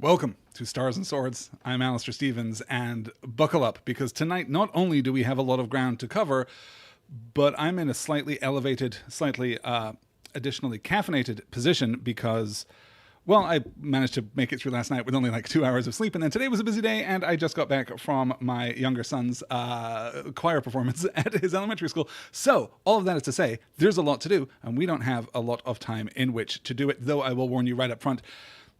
Welcome to Stars and Swords. I'm Alistair Stevens, and buckle up, because tonight not only do we have a lot of ground to cover, but I'm in a slightly elevated, slightly additionally caffeinated position because, well, I managed to make it through last night with only like 2 hours of sleep, and then today was a busy day, and I just got back from my younger son's choir performance at his elementary school. So, all of that is to say, there's a lot to do, and we don't have a lot of time in which to do it, though I will warn you right up front,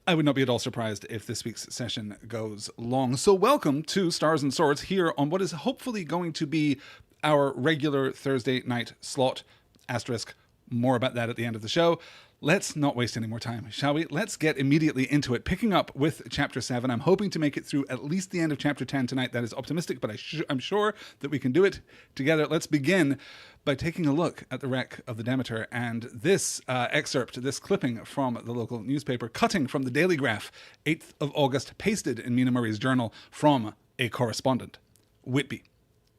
I would not be at all surprised if this week's session goes long. So welcome to Stars and Swords here on what is hopefully going to be our regular Thursday night slot. Asterisk, more about that at the end of the show. Let's not waste any more time, shall we? Let's get immediately into it, picking up with Chapter 7. I'm hoping to make it through at least the end of Chapter 10 tonight. That is optimistic, but I'm sure that we can do it together. Let's begin by taking a look at the wreck of the Demeter, and this excerpt, this clipping from the local newspaper, cutting from the Daily Graph, 8th of August, pasted in Mina Murray's journal from a correspondent. Whitby.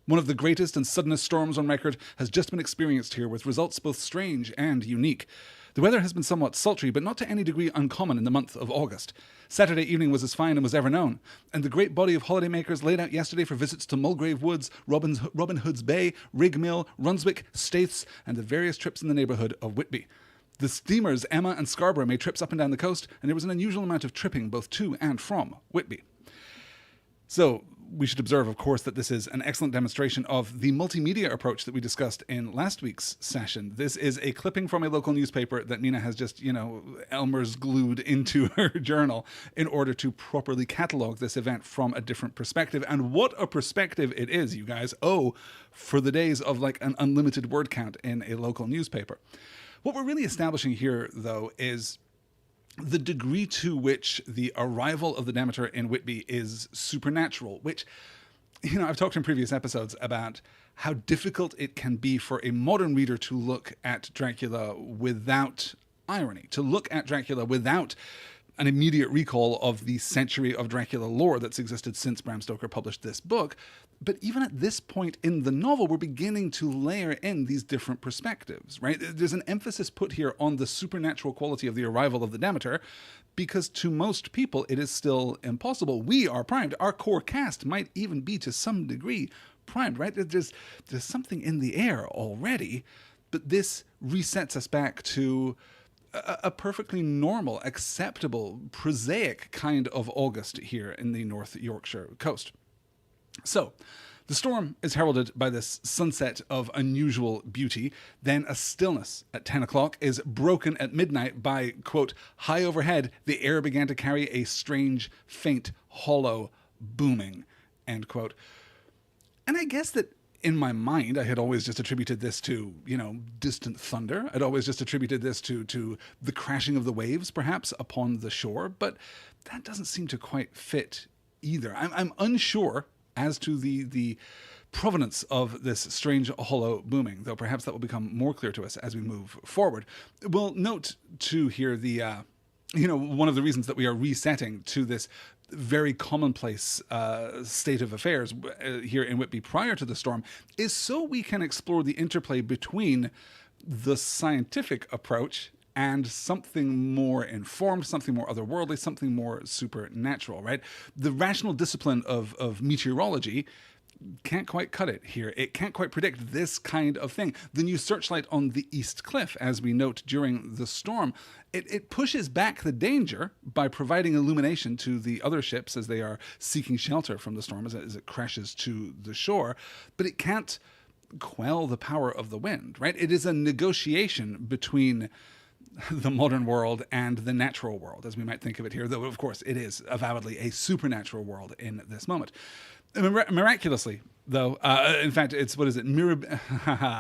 One of the greatest and suddenest storms on record has just been experienced here, with results both strange and unique. The weather has been somewhat sultry, but not to any degree uncommon in the month of August. Saturday evening was as fine and was ever known, and the great body of holidaymakers laid out yesterday for visits to Mulgrave Woods, Robin Hood's Bay, Rig Mill, Runswick, Staithes, and the various trips in the neighbourhood of Whitby. The steamers Emma and Scarborough made trips up and down the coast, and there was an unusual amount of tripping both to and from Whitby. So, we should observe, of course, that this is an excellent demonstration of the multimedia approach that we discussed in last week's session. This is a clipping from a local newspaper that Mina has just, Elmer's glued into her journal in order to properly catalogue this event from a different perspective. And what a perspective it is, you guys. Oh, for the days of like an unlimited word count in a local newspaper. What we're really establishing here, though, is the degree to which the arrival of the Demeter in Whitby is supernatural, which, I've talked in previous episodes about how difficult it can be for a modern reader to look at Dracula without irony, to look at Dracula without an immediate recall of the century of Dracula lore that's existed since Bram Stoker published this book. But even at this point in the novel, we're beginning to layer in these different perspectives, right? There's an emphasis put here on the supernatural quality of the arrival of the Demeter, because to most people, it is still impossible. We are primed. Our core cast might even be to some degree primed, right? There's something in the air already, but this resets us back to a perfectly normal, acceptable, prosaic kind of August here in the North Yorkshire coast. So, the storm is heralded by this sunset of unusual beauty. Then a stillness at 10 o'clock is broken at midnight by, quote, high overhead, the air began to carry a strange, faint, hollow booming, end quote. And I guess that in my mind, I had always just attributed this to, distant thunder. I'd always just attributed this to the crashing of the waves, perhaps, upon the shore. But that doesn't seem to quite fit either. I'm unsure as to the provenance of this strange hollow booming, though perhaps that will become more clear to us as we move forward. We'll note, too, here the, one of the reasons that we are resetting to this very commonplace state of affairs here in Whitby prior to the storm is so we can explore the interplay between the scientific approach and something more informed, something more otherworldly, something more supernatural, right? The rational discipline of meteorology can't quite cut it here. It can't quite predict this kind of thing. The new searchlight on the East Cliff, as we note during the storm, it pushes back the danger by providing illumination to the other ships as they are seeking shelter from the storm as it crashes to the shore, but it can't quell the power of the wind, right? It is a negotiation between the modern world and the natural world, as we might think of it here, though, of course, it is avowedly a supernatural world in this moment. Miraculously, though, in fact, it's, what is it, mirabile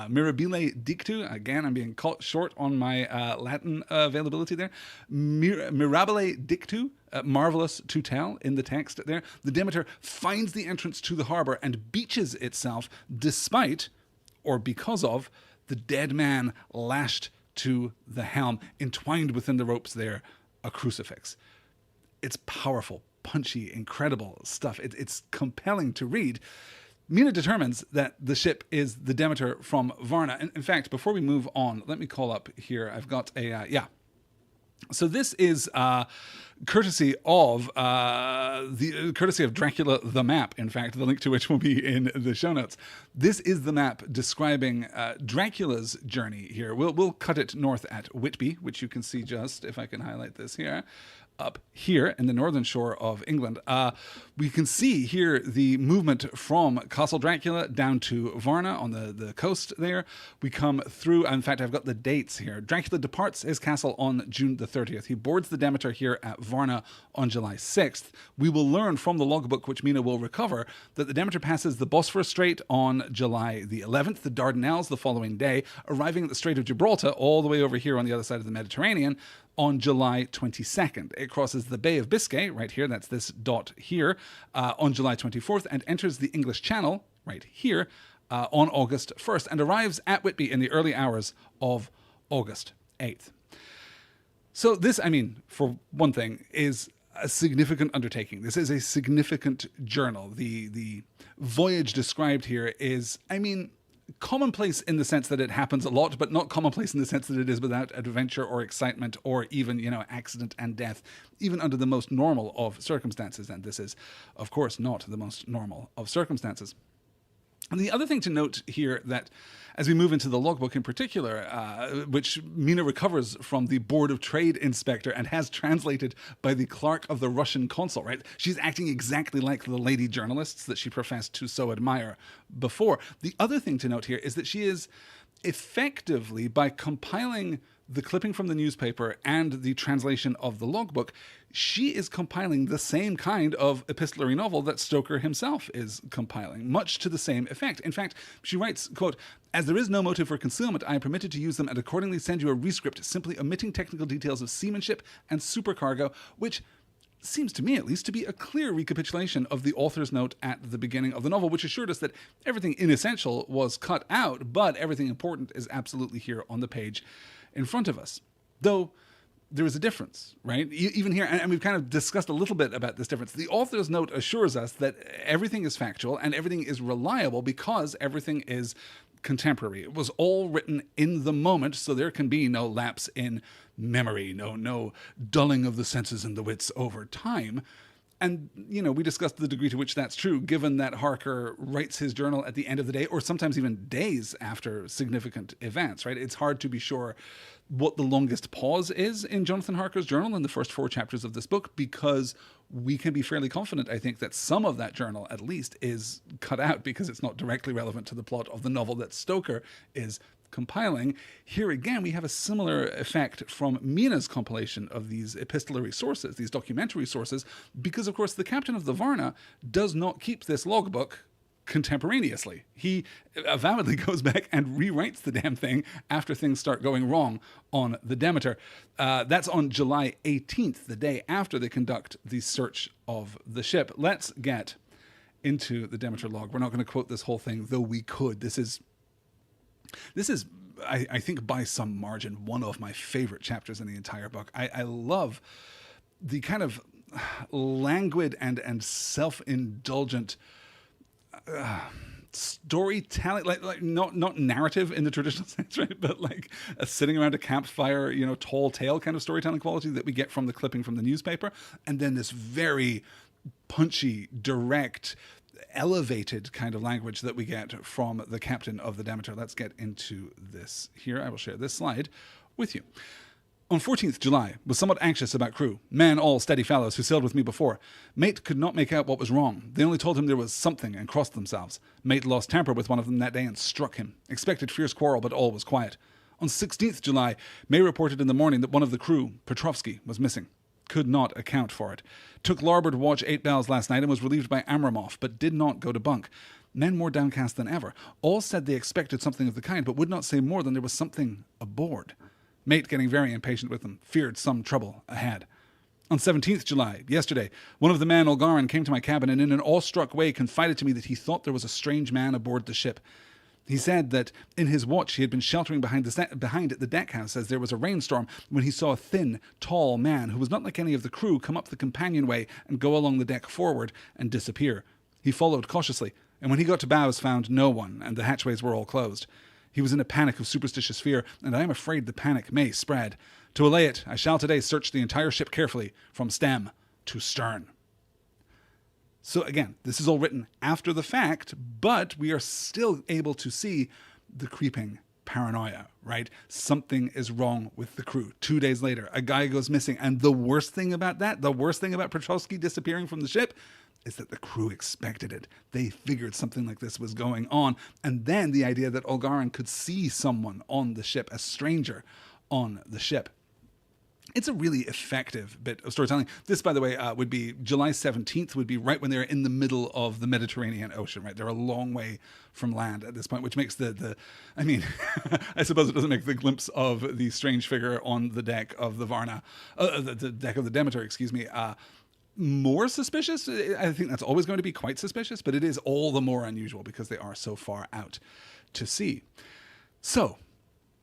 dictu? Again, I'm being caught short on my Latin availability there. Mirabile dictu, marvelous to tell in the text there. The Demeter finds the entrance to the harbour and beaches itself despite, or because of, the dead man lashed to the helm, entwined within the ropes there, a crucifix. It's powerful, punchy, incredible stuff. It's compelling to read. Mina determines that the ship is the Demeter from Varna. In fact, before we move on, let me call up here. I've got a, So this is courtesy of Dracula the map. In fact, the link to which will be in the show notes. This is the map describing Dracula's journey here. We'll cut it north at Whitby, which you can see just, if I can highlight this here, up here in the northern shore of England. We can see here the movement from Castle Dracula down to Varna on the coast there. We come through, in fact, I've got the dates here. Dracula departs his castle on June the 30th. He boards the Demeter here at Varna on July 6th. We will learn from the logbook, which Mina will recover, that the Demeter passes the Bosphorus Strait on July the 11th, the Dardanelles the following day, arriving at the Strait of Gibraltar all the way over here on the other side of the Mediterranean on July 22nd. It crosses the Bay of Biscay, right here, that's this dot here, on July 24th, and enters the English Channel, right here, on August 1st, and arrives at Whitby in the early hours of August 8th. So this, I mean, for one thing, is a significant undertaking. This is a significant journal. The voyage described here is, I mean, commonplace in the sense that it happens a lot, but not commonplace in the sense that it is without adventure or excitement or even, accident and death, even under the most normal of circumstances. And this is, of course, not the most normal of circumstances. And the other thing to note here, that as we move into the logbook in particular, which Mina recovers from the Board of Trade inspector and has translated by the clerk of the Russian consul, right? She's acting exactly like the lady journalists that she professed to so admire before. The other thing to note here is that she is effectively, by compiling the clipping from the newspaper and the translation of the logbook, she is compiling the same kind of epistolary novel that Stoker himself is compiling, much to the same effect. In fact, she writes, quote, "As there is no motive for concealment, I am permitted to use them and accordingly send you a rescript, simply omitting technical details of seamanship and supercargo," which seems to me, at least, to be a clear recapitulation of the author's note at the beginning of the novel, which assured us that everything inessential was cut out, but everything important is absolutely here on the page in front of us. Though there is a difference, right? Even here, and we've kind of discussed a little bit about this difference. The author's note assures us that everything is factual and everything is reliable because everything is contemporary. It was all written in the moment, so there can be no lapse in memory, no dulling of the senses and the wits over time. And, we discussed the degree to which that's true, given that Harker writes his journal at the end of the day, or sometimes even days after significant events, right? It's hard to be sure what the longest pause is in Jonathan Harker's journal in the first 4 chapters of this book, because we can be fairly confident, I think, that some of that journal, at least, is cut out because it's not directly relevant to the plot of the novel that Stoker is compiling. Here again, we have a similar effect from Mina's compilation of these epistolary sources, these documentary sources, because, of course, the captain of the Varna does not keep this logbook contemporaneously. He avowedly goes back and rewrites the damn thing after things start going wrong on the Demeter. That's on July 18th, the day after they conduct the search of the ship. Let's get into the Demeter log. We're not going to quote this whole thing, though we could. This is, I think, by some margin, one of my favorite chapters in the entire book. I love the kind of languid and self-indulgent storytelling, like not narrative in the traditional sense, right? But like a sitting around a campfire, tall tale kind of storytelling quality that we get from the clipping from the newspaper. And then this very punchy, direct, elevated kind of language that we get from the captain of the Demeter. Let's get into this here. I will share this slide with you. On 14th July, was somewhat anxious about crew, men all steady fellows who sailed with me before. Mate could not make out what was wrong. They only told him there was something and crossed themselves. Mate lost temper with one of them that day and struck him. Expected fierce quarrel, but all was quiet. On 16th July, May reported in the morning that one of the crew, Petrovsky, was missing. Could not account for it. Took larboard watch 8 bells last night and was relieved by Amramov, but did not go to bunk. Men more downcast than ever. All said they expected something of the kind, but would not say more than there was something aboard. Mate getting very impatient with them, feared some trouble ahead. On 17th July, yesterday, one of the men, Olgarin, came to my cabin and in an awestruck way confided to me that he thought there was a strange man aboard the ship. He said that in his watch he had been sheltering behind the deck house as there was a rainstorm when he saw a thin, tall man who was not like any of the crew come up the companionway and go along the deck forward and disappear. He followed cautiously, and when he got to bows found no one, and the hatchways were all closed. He was in a panic of superstitious fear, and I am afraid the panic may spread. To allay it, I shall today search the entire ship carefully, from stem to stern. So again, this is all written after the fact, but we are still able to see the creeping paranoia, right? Something is wrong with the crew. 2 days later, a guy goes missing. And the worst thing about that, the worst thing about Petrovsky disappearing from the ship, is that the crew expected it. They figured something like this was going on. And then the idea that Olgarin could see someone on the ship, a stranger on the ship. It's a really effective bit of storytelling. This, by the way, would be July 17th, would be right when they're in the middle of the Mediterranean Ocean, right? They're a long way from land at this point, which makes I mean, I suppose it doesn't make the glimpse of the strange figure on the deck of the Varna, the deck of the Demeter, excuse me, more suspicious. I think that's always going to be quite suspicious, but it is all the more unusual because they are so far out to sea. So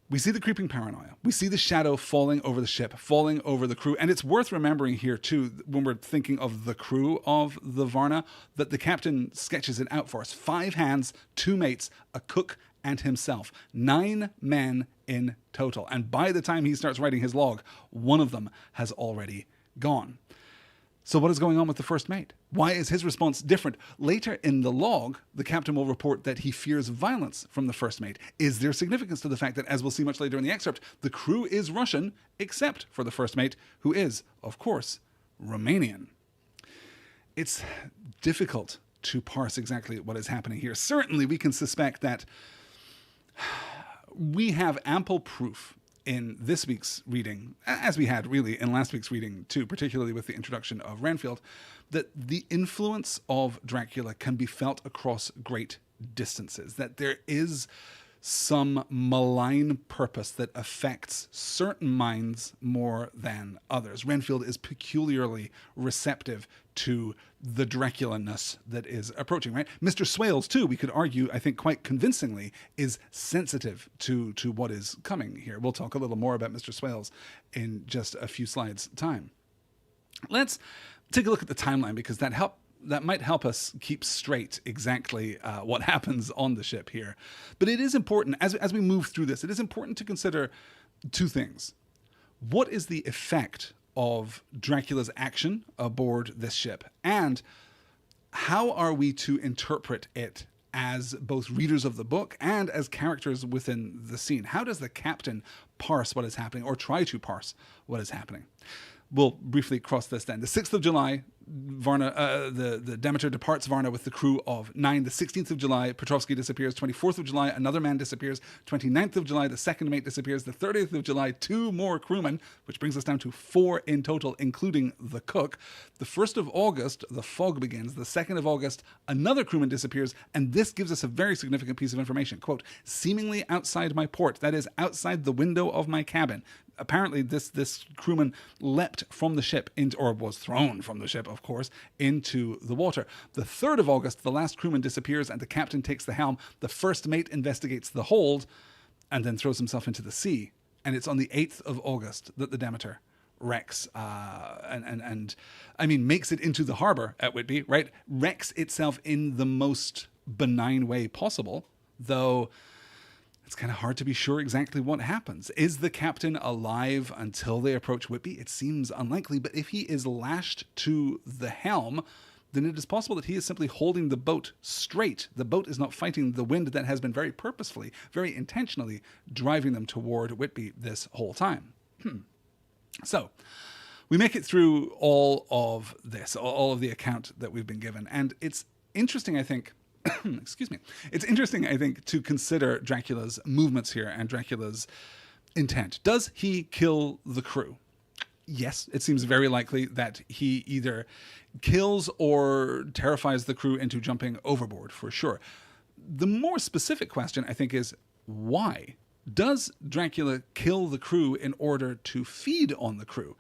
we see the creeping paranoia. We see the shadow falling over the ship, falling over the crew. And it's worth remembering here, too, when we're thinking of the crew of the Varna, that the captain sketches it out for us. 5 hands, 2 mates, a cook, and himself. 9 men in total. And by the time he starts writing his log, one of them has already gone. So what is going on with the first mate? Why is his response different? Later in the log, the captain will report that he fears violence from the first mate. Is there significance to the fact that, as we'll see much later in the excerpt, the crew is Russian, except for the first mate, who is, of course, Romanian? It's difficult to parse exactly what is happening here. Certainly, we can suspect that we have ample proof in this week's reading, as we had really in last week's reading too, particularly with the introduction of Renfield, that the influence of Dracula can be felt across great distances, that there is some malign purpose that affects certain minds more than others. Renfield is peculiarly receptive to the Dracula-ness that is approaching, right? Mr. Swales, too, we could argue, I think quite convincingly, is sensitive to what is coming here. We'll talk a little more about Mr. Swales in just a few slides' time. Let's take a look at the timeline, because that might help us keep straight exactly what happens on the ship here. But it is important, as we move through this, it is important to consider 2 things. What is the effect of Dracula's action aboard this ship? And how are we to interpret it as both readers of the book and as characters within the scene? How does the captain parse what is happening, or try to parse what is happening? We'll briefly cross this then. The 6th of July, Varna, the Demeter departs Varna with the crew of 9. The 16th of July, Petrovsky disappears. 24th of July, another man disappears. 29th of July, the second mate disappears. The 30th of July, 2 more crewmen, which brings us down to 4 in total, including the cook. The 1st of August, the fog begins. The 2nd of August, another crewman disappears. And this gives us a very significant piece of information. Quote, seemingly outside my port, that is, outside the window of my cabin. Apparently, this crewman leapt from the ship, or was thrown from the ship, of course, into the water. The 3rd of August, the last crewman disappears and the captain takes the helm. The first mate investigates the hold and then throws himself into the sea. And it's on the 8th of August that the Demeter wrecks, and I mean, makes it into the harbor at Whitby, right? Wrecks itself in the most benign way possible, though it's kind of hard to be sure exactly what happens. Is the captain alive until they approach Whitby? It seems unlikely, but if he is lashed to the helm, then it is possible that he is simply holding the boat straight. The boat is not fighting the wind that has been very purposefully, very intentionally driving them toward Whitby this whole time. So we make it through all of this, all of the account that we've been given. And it's interesting, I think, excuse me. It's interesting, I think, to consider Dracula's movements here and Dracula's intent. Does he kill the crew? Yes, it seems very likely that he either kills or terrifies the crew into jumping overboard, for sure. The more specific question, I think, is why? Does Dracula kill the crew in order to feed on the crew?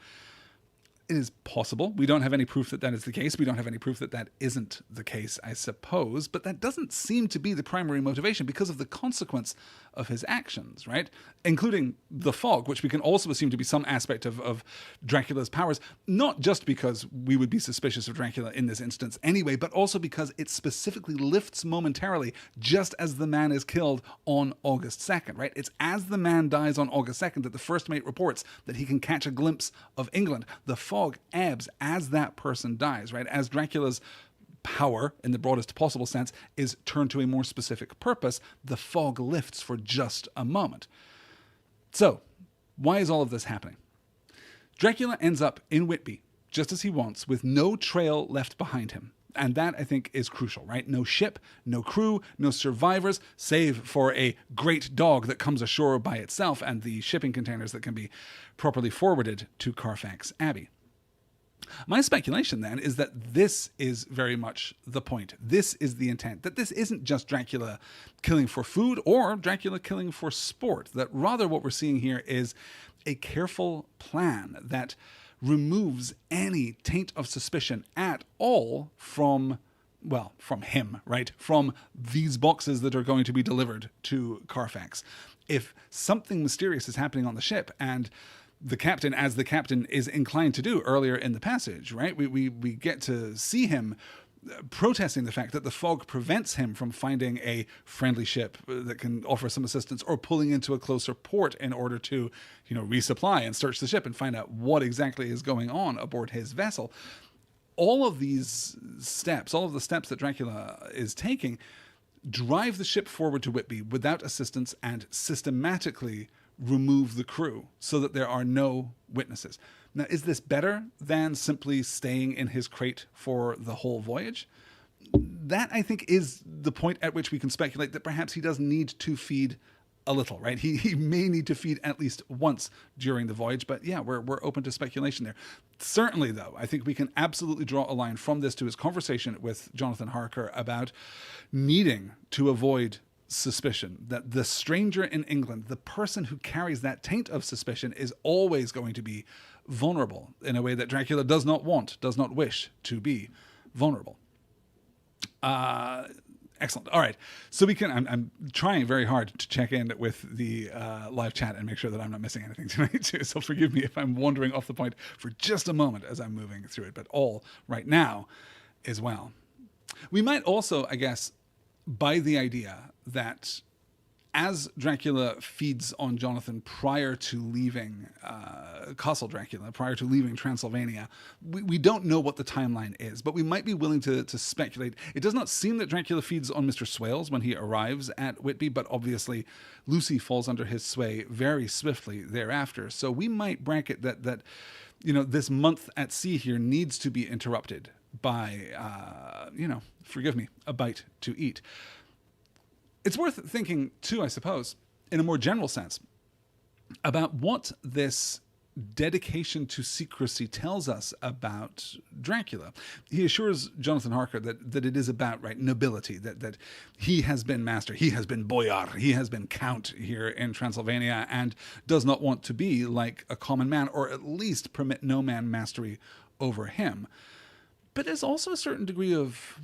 It is possible. We don't have any proof that that is the case. We don't have any proof that that isn't the case, I suppose. But that doesn't seem to be the primary motivation because of the consequence of his actions, right? Including the fog, which we can also assume to be some aspect of Dracula's powers, not just because we would be suspicious of Dracula in this instance anyway, but also because it specifically lifts momentarily just as the man is killed on August 2nd, right? It's as the man dies on August 2nd that the first mate reports that he can catch a glimpse of England. The fog ebbs as that person dies, right? As Dracula's power, in the broadest possible sense, is turned to a more specific purpose, the fog lifts for just a moment. So, why is all of this happening? Dracula ends up in Whitby, just as he wants, with no trail left behind him. And that, I think, is crucial, right? No ship, no crew, no survivors, save for a great dog that comes ashore by itself and the shipping containers that can be properly forwarded to Carfax Abbey. My speculation, then, is that this is very much the point. This is the intent. That this isn't just Dracula killing for food or Dracula killing for sport. That rather what we're seeing here is a careful plan that removes any taint of suspicion at all from him, right? From these boxes that are going to be delivered to Carfax. If something mysterious is happening on the ship and the captain, as the captain is inclined to do earlier in the passage, right? We get to see him protesting the fact that the fog prevents him from finding a friendly ship that can offer some assistance or pulling into a closer port in order to, resupply and search the ship and find out what exactly is going on aboard his vessel. All of these steps, all of the steps that Dracula is taking, drive the ship forward to Whitby without assistance and systematically remove the crew so that there are no witnesses. Now, is this better than simply staying in his crate for the whole voyage? That, I think, is the point at which we can speculate that perhaps he does need to feed a little, right? He may need to feed at least once during the voyage, but yeah, we're open to speculation there. Certainly, though, I think we can absolutely draw a line from this to his conversation with Jonathan Harker about needing to avoid suspicion, that the stranger in England, the person who carries that taint of suspicion, is always going to be vulnerable in a way that Dracula does not wish to be vulnerable. Excellent. All right. So I'm trying very hard to check in with the live chat and make sure that I'm not missing anything tonight too. So forgive me if I'm wandering off the point for just a moment as I'm moving through it, but all right now is well. We might also, I guess, buy the idea that as Dracula feeds on Jonathan prior to leaving Castle Dracula, prior to leaving Transylvania, we don't know what the timeline is, but we might be willing to speculate. It does not seem that Dracula feeds on Mr. Swales when he arrives at Whitby, but obviously Lucy falls under his sway very swiftly thereafter. So we might bracket that this month at sea here needs to be interrupted by, forgive me, a bite to eat. It's worth thinking, too, I suppose, in a more general sense, about what this dedication to secrecy tells us about Dracula. He assures Jonathan Harker that it is about, right, nobility, that he has been master, he has been boyar, he has been count here in Transylvania and does not want to be like a common man, or at least permit no man mastery over him. But there's also a certain degree of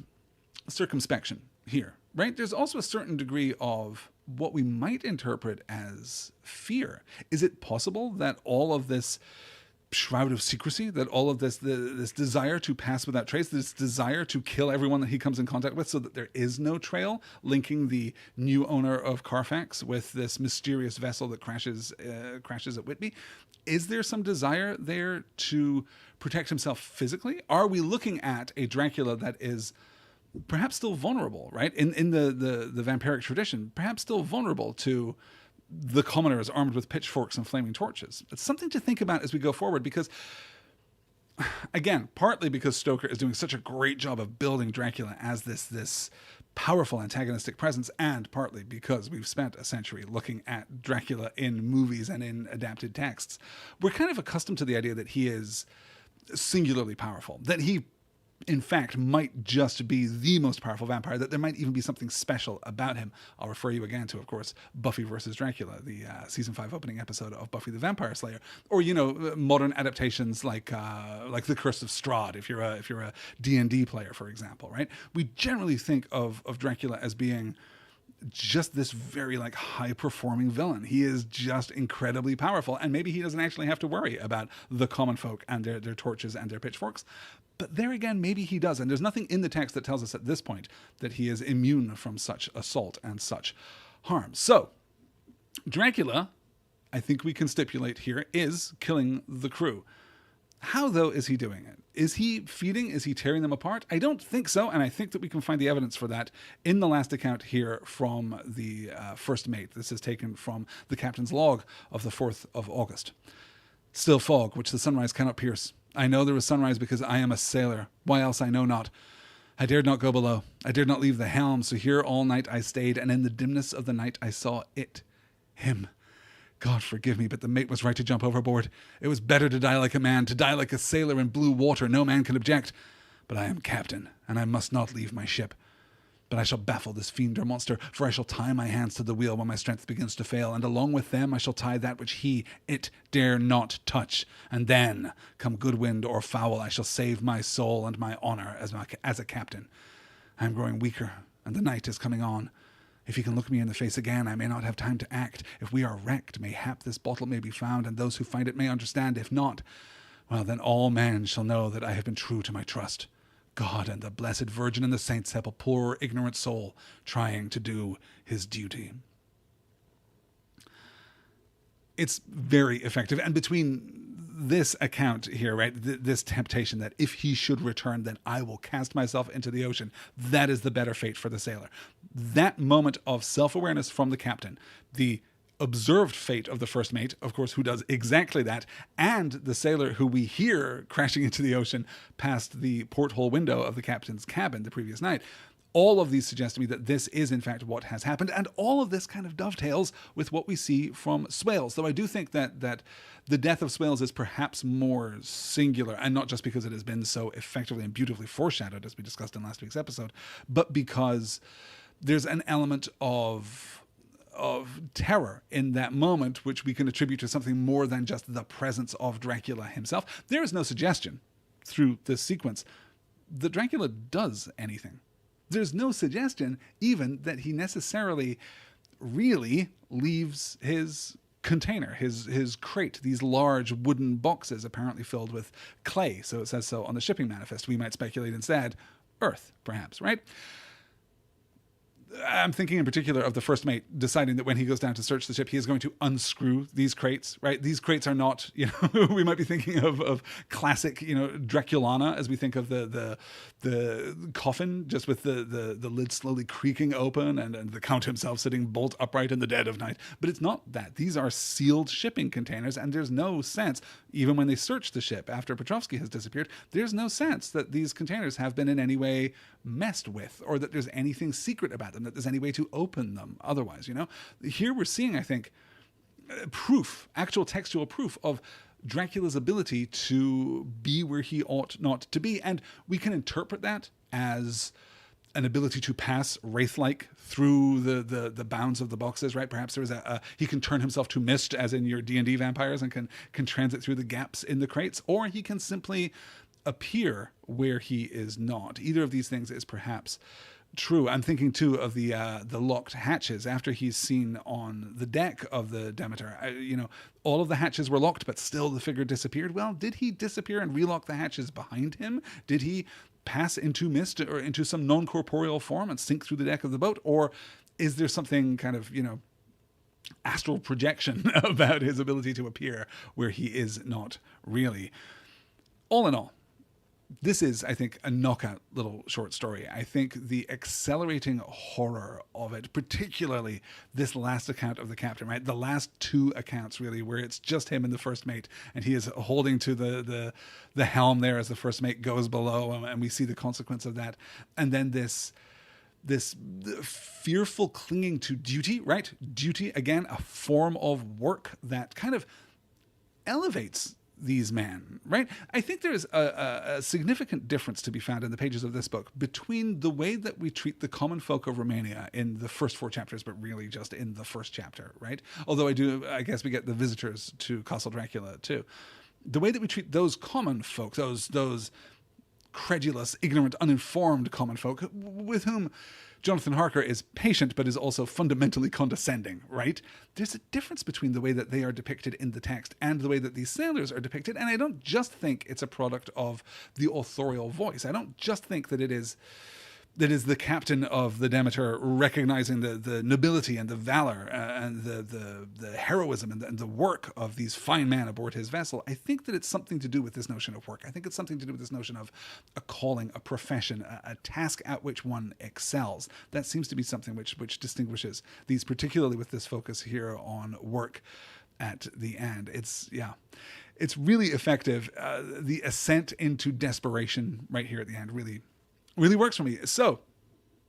circumspection here, right? There's also a certain degree of what we might interpret as fear. Is it possible that all of this shroud of secrecy, that all of this desire to pass without trace, this desire to kill everyone that he comes in contact with so that there is no trail linking the new owner of Carfax with this mysterious vessel that crashes at Whitby? Is there some desire there to protect himself physically? Are we looking at a Dracula that is perhaps still vulnerable, right? In the vampiric tradition, perhaps still vulnerable to the commoners armed with pitchforks and flaming torches. It's something to think about as we go forward, because, again, partly because Stoker is doing such a great job of building Dracula as this powerful antagonistic presence, and partly because we've spent a century looking at Dracula in movies and in adapted texts. We're kind of accustomed to the idea that he is singularly powerful, that he in fact, might just be the most powerful vampire, that there might even be something special about him. I'll refer you again to, of course, Buffy versus Dracula, the season 5 opening episode of Buffy the Vampire Slayer, or, modern adaptations like The Curse of Strahd, if you're a D&D player, for example, right? We generally think of Dracula as being just this very high performing villain. He is just incredibly powerful, and maybe he doesn't actually have to worry about the common folk and their torches and their pitchforks. But there again, maybe he does. And there's nothing in the text that tells us at this point that he is immune from such assault and such harm. So Dracula, I think we can stipulate here, is killing the crew. How, though, is he doing it? Is he feeding? Is he tearing them apart? I don't think so, and I think that we can find the evidence for that in the last account here from the first mate. This is taken from the captain's log of the 4th of August. Still fog, which the sunrise cannot pierce. I know there was sunrise because I am a sailor. Why else I know not. I dared not go below. I dared not leave the helm, so here all night I stayed, and in the dimness of the night I saw it, him. God forgive me, but the mate was right to jump overboard. It was better to die like a man, to die like a sailor in blue water. No man can object. But I am captain, and I must not leave my ship. But I shall baffle this fiend or monster, for I shall tie my hands to the wheel when my strength begins to fail, and along with them I shall tie that which it dare not touch. And then, come good wind or foul, I shall save my soul and my honour as a captain. I am growing weaker, and the night is coming on. If he can look me in the face again, I may not have time to act. If we are wrecked, mayhap this bottle may be found, and those who find it may understand. If not, well, then all men shall know that I have been true to my trust. God and the Blessed Virgin and the saints help a poor, ignorant soul trying to do his duty. It's very effective. And between this account here, right, this temptation that if he should return, then I will cast myself into the ocean, that is the better fate for the sailor. That moment of self-awareness from the captain, the observed fate of the first mate, of course, who does exactly that, and the sailor who we hear crashing into the ocean past the porthole window of the captain's cabin the previous night. All of these suggest to me that this is, in fact, what has happened. And all of this kind of dovetails with what we see from Swales. Though I do think that the death of Swales is perhaps more singular, and not just because it has been so effectively and beautifully foreshadowed, as we discussed in last week's episode, but because there's an element of terror in that moment, which we can attribute to something more than just the presence of Dracula himself. There is no suggestion through this sequence that Dracula does anything. There's no suggestion even that he necessarily really leaves his container, his crate, these large wooden boxes apparently filled with clay. So it says so on the shipping manifest. We might speculate instead, earth, perhaps, right? I'm thinking in particular of the first mate deciding that when he goes down to search the ship, he is going to unscrew these crates, right? These crates are not, we might be thinking of classic, Draculana, as we think of the coffin, just with the lid slowly creaking open and the Count himself sitting bolt upright in the dead of night. But it's not that. These are sealed shipping containers, and there's no sense, even when they search the ship after Petrovsky has disappeared, there's no sense that these containers have been in any way messed with, or that there's anything secret about them, that there's any way to open them otherwise. Here we're seeing, I think, proof, actual textual proof of Dracula's ability to be where he ought not to be. And we can interpret that as an ability to pass wraith-like through the bounds of the boxes, right? Perhaps there is he can turn himself to mist, as in your D&D vampires, and can transit through the gaps in the crates, or he can simply appear where he is not. Either of these things is perhaps true. I'm thinking too of the locked hatches after he's seen on the deck of the Demeter. All of the hatches were locked, but still the figure disappeared. Well, did he disappear and relock the hatches behind him? Did he pass into mist or into some non-corporeal form and sink through the deck of the boat? Or is there something kind of, astral projection about his ability to appear where he is not really? All in all, this is, I think, a knockout little short story. I think the accelerating horror of it, particularly this last account of the captain, right? The last two accounts, really, where it's just him and the first mate, and he is holding to the helm there as the first mate goes below, and we see the consequence of that. And then this fearful clinging to duty, right? Duty, again, a form of work that kind of elevates these men, right? I think there's a significant difference to be found in the pages of this book between the way that we treat the common folk of Romania in the first 4 chapters, but really just in the first chapter, right? Although I guess we get the visitors to Castle Dracula too. The way that we treat those common folk, those credulous, ignorant, uninformed common folk with whom Jonathan Harker is patient but is also fundamentally condescending, right? There's a difference between the way that they are depicted in the text and the way that these sailors are depicted, and I don't just think it's a product of the authorial voice. I don't just think that it is the captain of the Demeter recognizing the nobility and the valor and the heroism and the work of these fine men aboard his vessel. I think that it's something to do with this notion of work. I think it's something to do with this notion of a calling, a profession, a task at which one excels. That seems to be something which distinguishes these, particularly with this focus here on work at the end. It's really effective. The ascent into desperation right here at the end really works for me. So,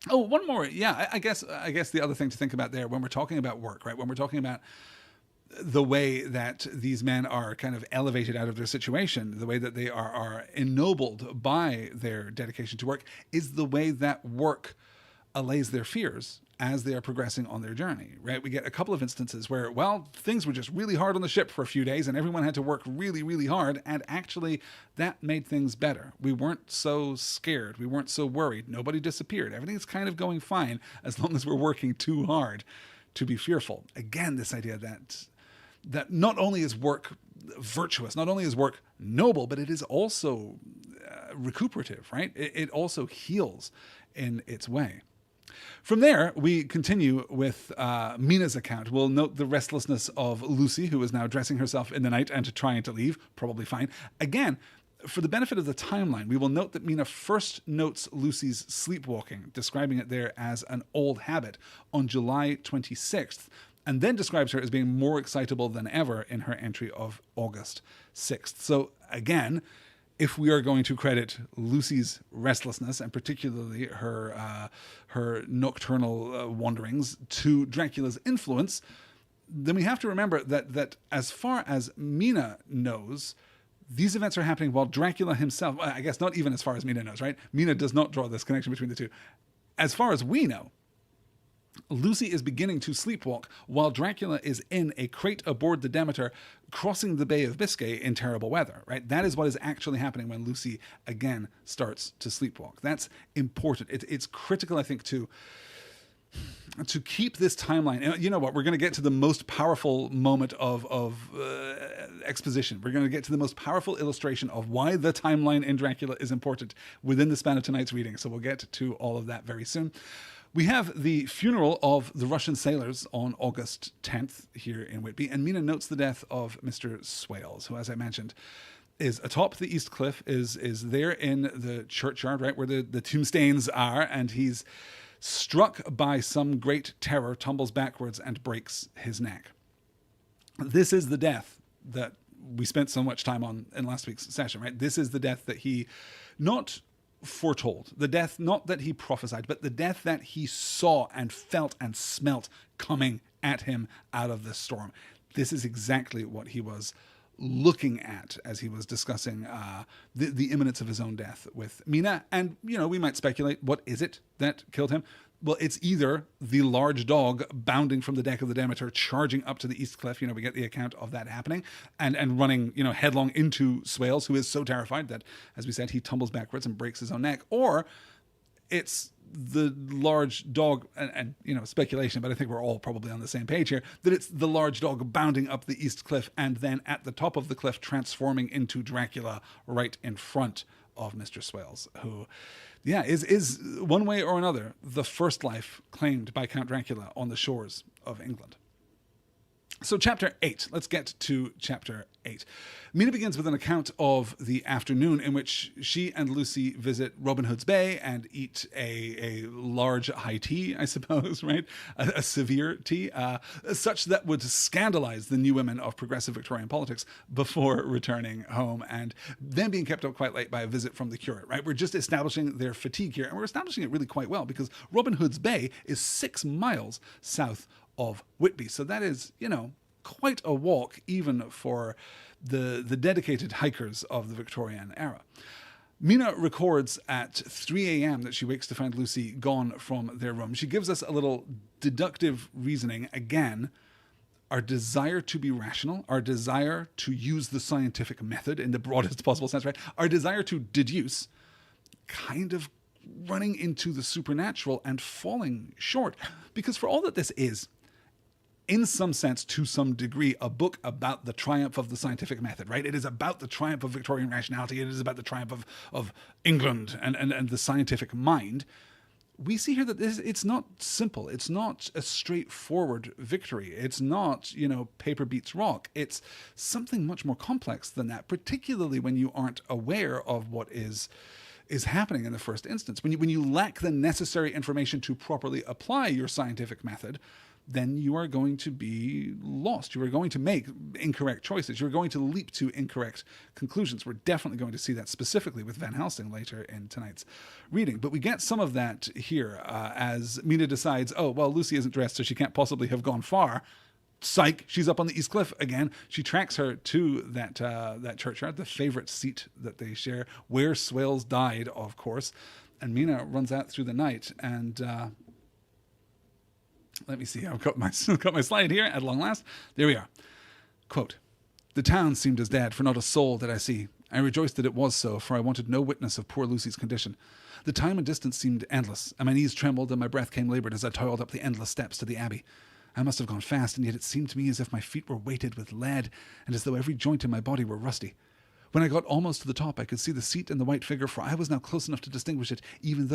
one more. Yeah, I guess the other thing to think about there when we're talking about work, right? When we're talking about the way that these men are kind of elevated out of their situation, the way that they are ennobled by their dedication to work, is the way that work allays their fears as they are progressing on their journey, right? We get a couple of instances where, well, things were just really hard on the ship for a few days and everyone had to work really, really hard, and actually that made things better. We weren't so scared. We weren't so worried. Nobody disappeared. Everything's kind of going fine as long as we're working too hard to be fearful. Again, this idea that not only is work virtuous, not only is work noble, but it is also recuperative, right? It also heals in its way. From there, we continue with Mina's account. We'll note the restlessness of Lucy, who is now dressing herself in the night and trying to leave, probably fine. Again, for the benefit of the timeline, we will note that Mina first notes Lucy's sleepwalking, describing it there as an old habit, on July 26th, and then describes her as being more excitable than ever in her entry of August 6th. So again, if we are going to credit Lucy's restlessness, and particularly her nocturnal wanderings, to Dracula's influence, then we have to remember that as far as Mina knows, these events are happening while Dracula himself, I guess not even as far as Mina knows, right? Mina does not draw this connection between the two. As far as we know, Lucy is beginning to sleepwalk while Dracula is in a crate aboard the Demeter crossing the Bay of Biscay in terrible weather, right? That is what is actually happening when Lucy again starts to sleepwalk. That's important. It's critical, I think, to keep this timeline. And you know what? We're going to get to the most powerful moment of exposition. We're going to get to the most powerful illustration of why the timeline in Dracula is important within the span of tonight's reading. So we'll get to all of that very soon. We have the funeral of the Russian sailors on August 10th here in Whitby, and Mina notes the death of Mr. Swales, who, as I mentioned, is atop the East Cliff, is there in the churchyard, right, where the tombstones are, and he's struck by some great terror, tumbles backwards, and breaks his neck. This is the death that we spent so much time on in last week's session, right? This is the death that he not foretold, the death not that he prophesied, but the death that he saw and felt and smelt coming at him out of the storm. This is exactly what he was looking at as he was discussing the imminence of his own death with Mina. And, you know, we might speculate, what is it that killed him? Well, it's either the large dog bounding from the deck of the Demeter, charging up to the East Cliff. You know, we get the account of that happening, and running, you know, headlong into Swales, who is so terrified that, as we said, he tumbles backwards and breaks his own neck. Or it's the large dog, and you know, speculation, but I think we're all probably on the same page here, that it's the large dog bounding up the East Cliff and then at the top of the cliff transforming into Dracula right in front of Mr. Swales, who, yeah, is one way or another the first life claimed by Count Dracula on the shores of England. So chapter 8, let's get to chapter 8. Mina begins with an account of the afternoon in which she and Lucy visit Robin Hood's Bay and eat a large high tea, I suppose, right? A severe tea, such that would scandalize the new women of progressive Victorian politics before returning home, and then being kept up quite late by a visit from the curate, right? We're just establishing their fatigue here, and we're establishing it really quite well because Robin Hood's Bay is 6 miles south of Whitby. So that is, you know, quite a walk even for the dedicated hikers of the Victorian era. Mina records at 3 a.m. that she wakes to find Lucy gone from their room. She gives us a little deductive reasoning. Again, our desire to be rational, our desire to use the scientific method in the broadest possible sense, right? Our desire to deduce, kind of running into the supernatural and falling short. Because for all that this is, in some sense, to some degree, a book about the triumph of the scientific method, right? It is about the triumph of Victorian rationality. It is about the triumph of England and the scientific mind. We see here that it's not simple. It's not a straightforward victory. It's not, paper beats rock. It's something much more complex than that, particularly when you aren't aware of what is happening in the first instance. When you lack the necessary information to properly apply your scientific method, then you are going to be lost. You are going to make incorrect choices. You're going to leap to incorrect conclusions. We're definitely going to see that specifically with Van Helsing later in tonight's reading. But we get some of that here as Mina decides, oh, well, Lucy isn't dressed, so she can't possibly have gone far. Psych, she's up on the East Cliff again. She tracks her to that churchyard, the favourite seat that they share, where Swales died, of course. And Mina runs out through the night and... let me see. I've got my slide here at long last. There we are. Quote, "The town seemed as dead, for not a soul did I see. I rejoiced that it was so, for I wanted no witness of poor Lucy's condition. The time and distance seemed endless, and my knees trembled and my breath came laboured as I toiled up the endless steps to the abbey. I must have gone fast, and yet it seemed to me as if my feet were weighted with lead, and as though every joint in my body were rusty. When I got almost to the top, I could see the seat and the white figure, for I was now close enough to distinguish it, even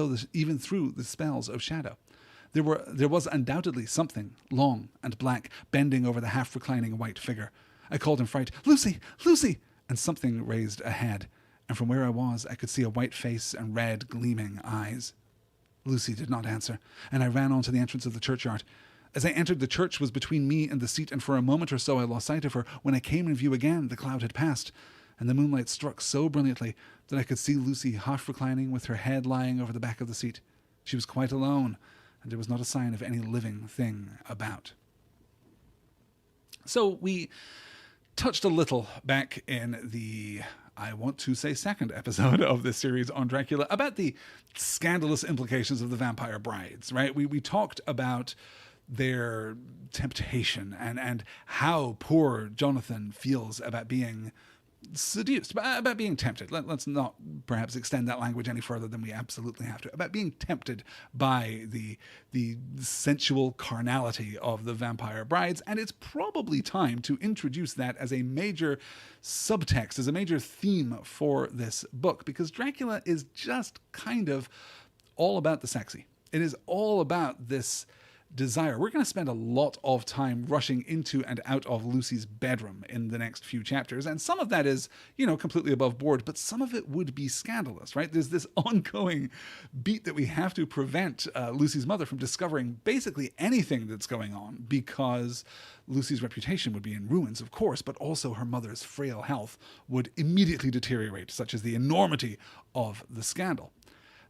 through the spells of shadow. There was undoubtedly something long and black bending over the half-reclining white figure. I called in fright, 'Lucy! Lucy!' and something raised a head, and from where I was I could see a white face and red, gleaming eyes. Lucy did not answer, and I ran on to the entrance of the churchyard. As I entered, the church was between me and the seat, and for a moment or so I lost sight of her. When I came in view again, the cloud had passed, and the moonlight struck so brilliantly that I could see Lucy half-reclining with her head lying over the back of the seat. She was quite alone, and there was not a sign of any living thing about." So we touched a little back in the, I want to say, second episode of this series on Dracula about the scandalous implications of the vampire brides, right? We talked about their temptation and how poor Jonathan feels about being seduced, about being tempted. Let's not perhaps extend that language any further than we absolutely have to. About being tempted by the sensual carnality of the vampire brides. And it's probably time to introduce that as a major subtext, as a major theme for this book, because Dracula is just kind of all about the sexy. It is all about this desire. We're going to spend a lot of time rushing into and out of Lucy's bedroom in the next few chapters, and some of that is, completely above board, but some of it would be scandalous, right? There's this ongoing beat that we have to prevent Lucy's mother from discovering basically anything that's going on, because Lucy's reputation would be in ruins, of course, but also her mother's frail health would immediately deteriorate, such as the enormity of the scandal.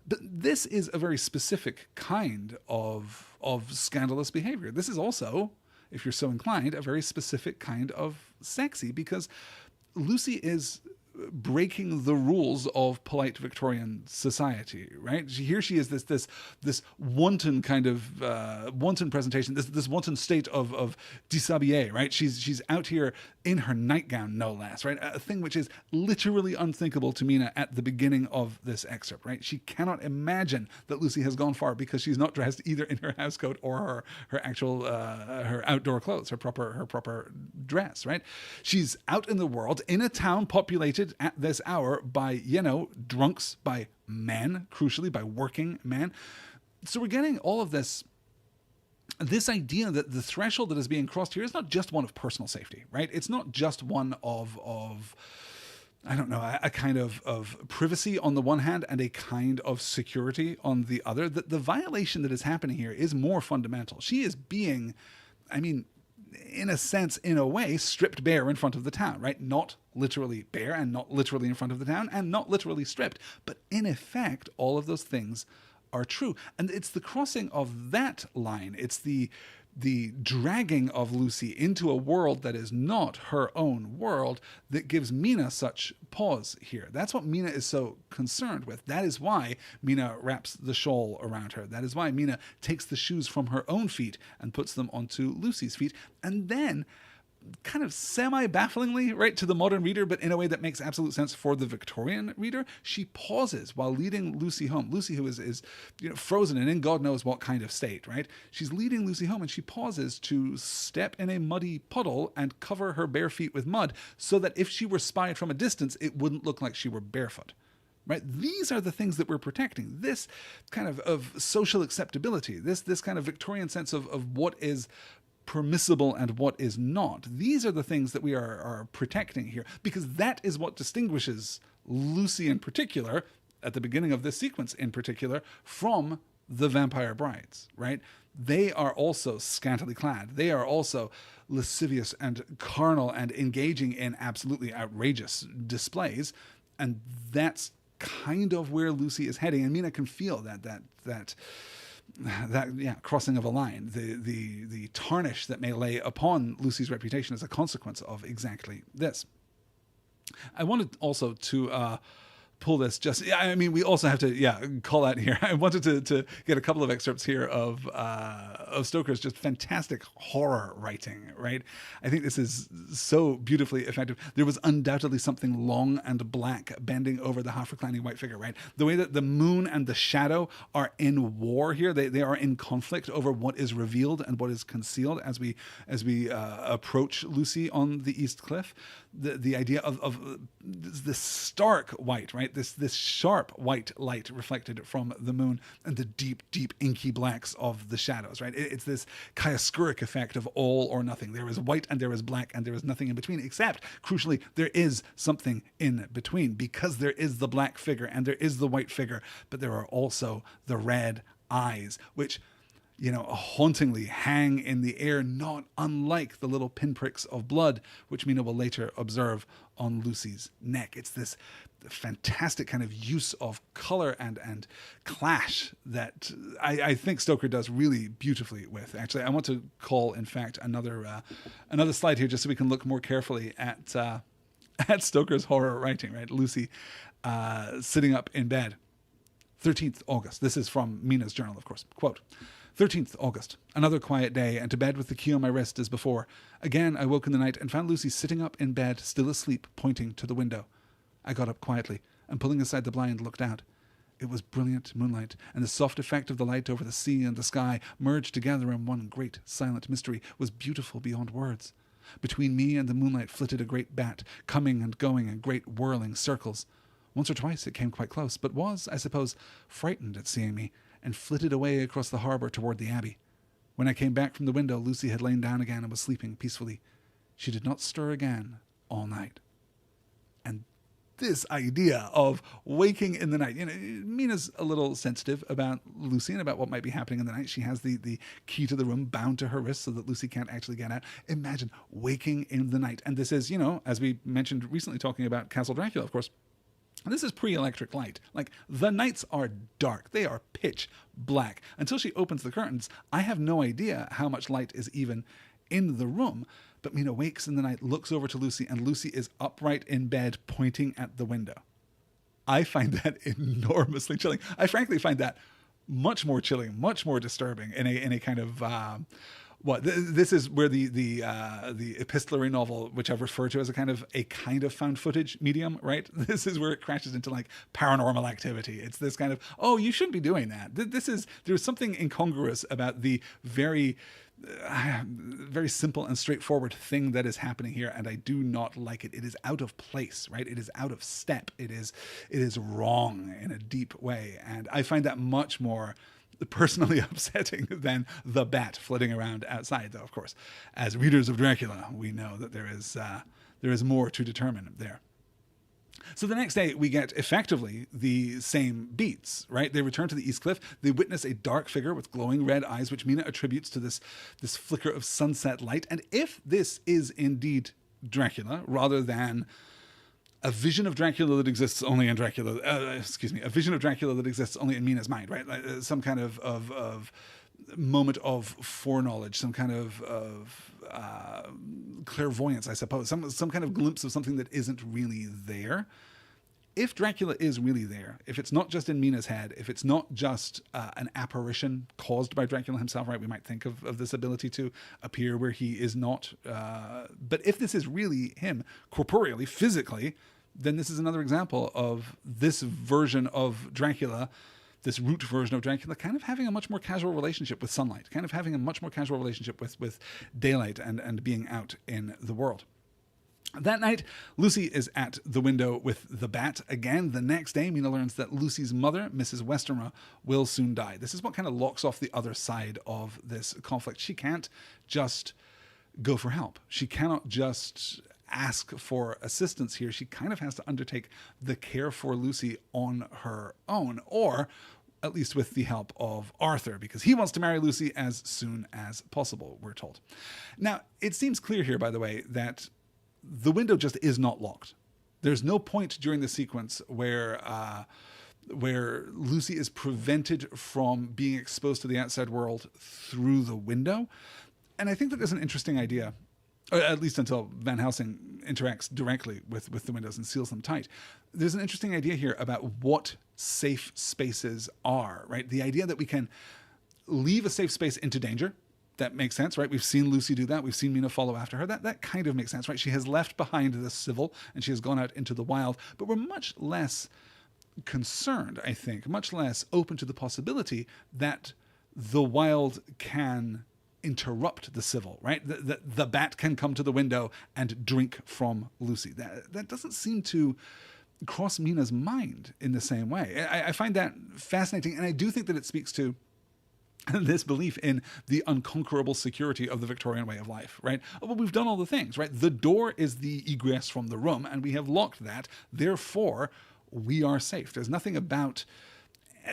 But this is a very specific kind of scandalous behavior. This is also, if you're so inclined, a very specific kind of sexy, because Lucy is breaking the rules of polite Victorian society, right? Here she is, this wanton kind of wanton presentation, this wanton state of déshabillé, right? She's out here in her nightgown, no less, right? A thing which is literally unthinkable to Mina at the beginning of this excerpt, right? She cannot imagine that Lucy has gone far because she's not dressed either in her housecoat or her actual her outdoor clothes, her proper dress, right? She's out in the world in a town populated at this hour by, drunks, by men, crucially, by working men. So we're getting all of this idea that the threshold that is being crossed here is not just one of personal safety, right? It's not just one of I don't know, a kind of privacy on the one hand and a kind of security on the other. That the violation that is happening here is more fundamental. She is being, in a sense, in a way, stripped bare in front of the town, right? Not literally bare and not literally in front of the town and not literally stripped, but in effect, all of those things are true. And it's the crossing of that line. It's the the dragging of Lucy into a world that is not her own world that gives Mina such pause here. That's what Mina is so concerned with. That is why Mina wraps the shawl around her. That is why Mina takes the shoes from her own feet and puts them onto Lucy's feet. And then, kind of semi-bafflingly, right, to the modern reader, but in a way that makes absolute sense for the Victorian reader, she pauses while leading Lucy home. Lucy, who is frozen and in God knows what kind of state, right? She's leading Lucy home, and she pauses to step in a muddy puddle and cover her bare feet with mud so that if she were spied from a distance, it wouldn't look like she were barefoot. Right? These are the things that we're protecting. This kind of social acceptability, this kind of Victorian sense of what is permissible and what is not. These are the things that we are protecting here, because that is what distinguishes Lucy in particular, at the beginning of this sequence in particular, from the vampire brides, right? They are also scantily clad. They are also lascivious and carnal and engaging in absolutely outrageous displays. And that's kind of where Lucy is heading. And Mina can feel that crossing of a line, the tarnish that may lay upon Lucy's reputation as a consequence of exactly this. I wanted also to pull this we also have to call out here. I wanted to get a couple of excerpts here of Stoker's just fantastic horror writing, right? I think this is so beautifully effective. There was undoubtedly something long and black bending over the half-reclining white figure, right? The way that the moon and the shadow are in war here, they are in conflict over what is revealed and what is concealed as we approach Lucy on the East Cliff. The idea of this stark white, right? This sharp white light reflected from the moon and the deep, deep inky blacks of the shadows, right? It's this chiaroscuric effect of all or nothing. There is white and there is black and there is nothing in between, except, crucially, there is something in between, because there is the black figure and there is the white figure, but there are also the red eyes, which hauntingly hang in the air, not unlike the little pinpricks of blood, which Mina will later observe on Lucy's neck. It's this fantastic kind of use of color and clash that I think Stoker does really beautifully with. Actually, I want to call, in fact, another slide here just so we can look more carefully at Stoker's horror writing, right? Lucy sitting up in bed. 13th August. This is from Mina's journal, of course. Quote, 13th August. Another quiet day, and to bed with the key on my wrist as before. Again, I woke in the night and found Lucy sitting up in bed, still asleep, pointing to the window. I got up quietly, and pulling aside the blind, looked out. It was brilliant moonlight, and the soft effect of the light over the sea and the sky, merged together in one great silent mystery, was beautiful beyond words. Between me and the moonlight flitted a great bat, coming and going in great whirling circles. Once or twice it came quite close, but was, I suppose, frightened at seeing me, and flitted away across the harbour toward the abbey. When I came back from the window, Lucy had lain down again and was sleeping peacefully. She did not stir again all night. And this idea of waking in the night, Mina's a little sensitive about Lucy and about what might be happening in the night. She has the key to the room bound to her wrist so that Lucy can't actually get out. Imagine waking in the night. And this is, as we mentioned recently talking about Castle Dracula, of course, this is pre-electric light. Like, the nights are dark. They are pitch black. Until she opens the curtains, I have no idea how much light is even in the room. But Mina wakes in the night, looks over to Lucy, and Lucy is upright in bed, pointing at the window. I find that enormously chilling. I frankly find that much more chilling, much more disturbing in a kind of... this is where the epistolary novel, which I've referred to as a kind of found footage medium, right? This is where it crashes into like paranormal activity. It's this kind of, oh, you shouldn't be doing that. There's something incongruous about the very simple and straightforward thing that is happening here, and I do not like it. It is out of place, right? It is out of step. It is wrong in a deep way, and I find that much more personally upsetting than the bat flitting around outside, though, of course. As readers of Dracula, we know that there is more to determine there. So the next day, we get effectively the same beats, right? They return to the East Cliff. They witness a dark figure with glowing red eyes, which Mina attributes to this flicker of sunset light. And if this is indeed Dracula, rather than a vision of Dracula that exists only in a vision of Dracula that exists only in Mina's mind, right? Like some kind of moment of foreknowledge, some kind of clairvoyance, I suppose, some kind of glimpse of something that isn't really there. If Dracula is really there, if it's not just in Mina's head, if it's not just an apparition caused by Dracula himself, right? We might think of this ability to appear where he is not. But if this is really him, corporeally, physically, then this is another example of this version of Dracula, this root version of Dracula, kind of having a much more casual relationship with sunlight, kind of having a much more casual relationship with daylight and being out in the world. That night, Lucy is at the window with the bat. Again, the next day, Mina learns that Lucy's mother, Mrs. Westenra, will soon die. This is what kind of locks off the other side of this conflict. She can't just go for help. She cannot just ask for assistance here. She kind of has to undertake the care for Lucy on her own, or at least with the help of Arthur, because he wants to marry Lucy as soon as possible, we're told. Now, it seems clear here, by the way, that the window just is not locked. There's no point during the sequence where Lucy is prevented from being exposed to the outside world through the window. And I think that there's an interesting idea, or at least until Van Helsing interacts directly with the windows and seals them tight. There's an interesting idea here about what safe spaces are, right? The idea that we can leave a safe space into danger. That makes sense, right? We've seen Lucy do that. We've seen Mina follow after her. That kind of makes sense, right? She has left behind the civil and she has gone out into the wild, but we're much less concerned, I think, much less open to the possibility that the wild can interrupt the civil, right? The bat can come to the window and drink from Lucy. That doesn't seem to cross Mina's mind in the same way. I find that fascinating, and I do think that it speaks to this belief in the unconquerable security of the Victorian way of life, right? Well, we've done all the things, right? The door is the egress from the room, and we have locked that. Therefore, we are safe. There's nothing about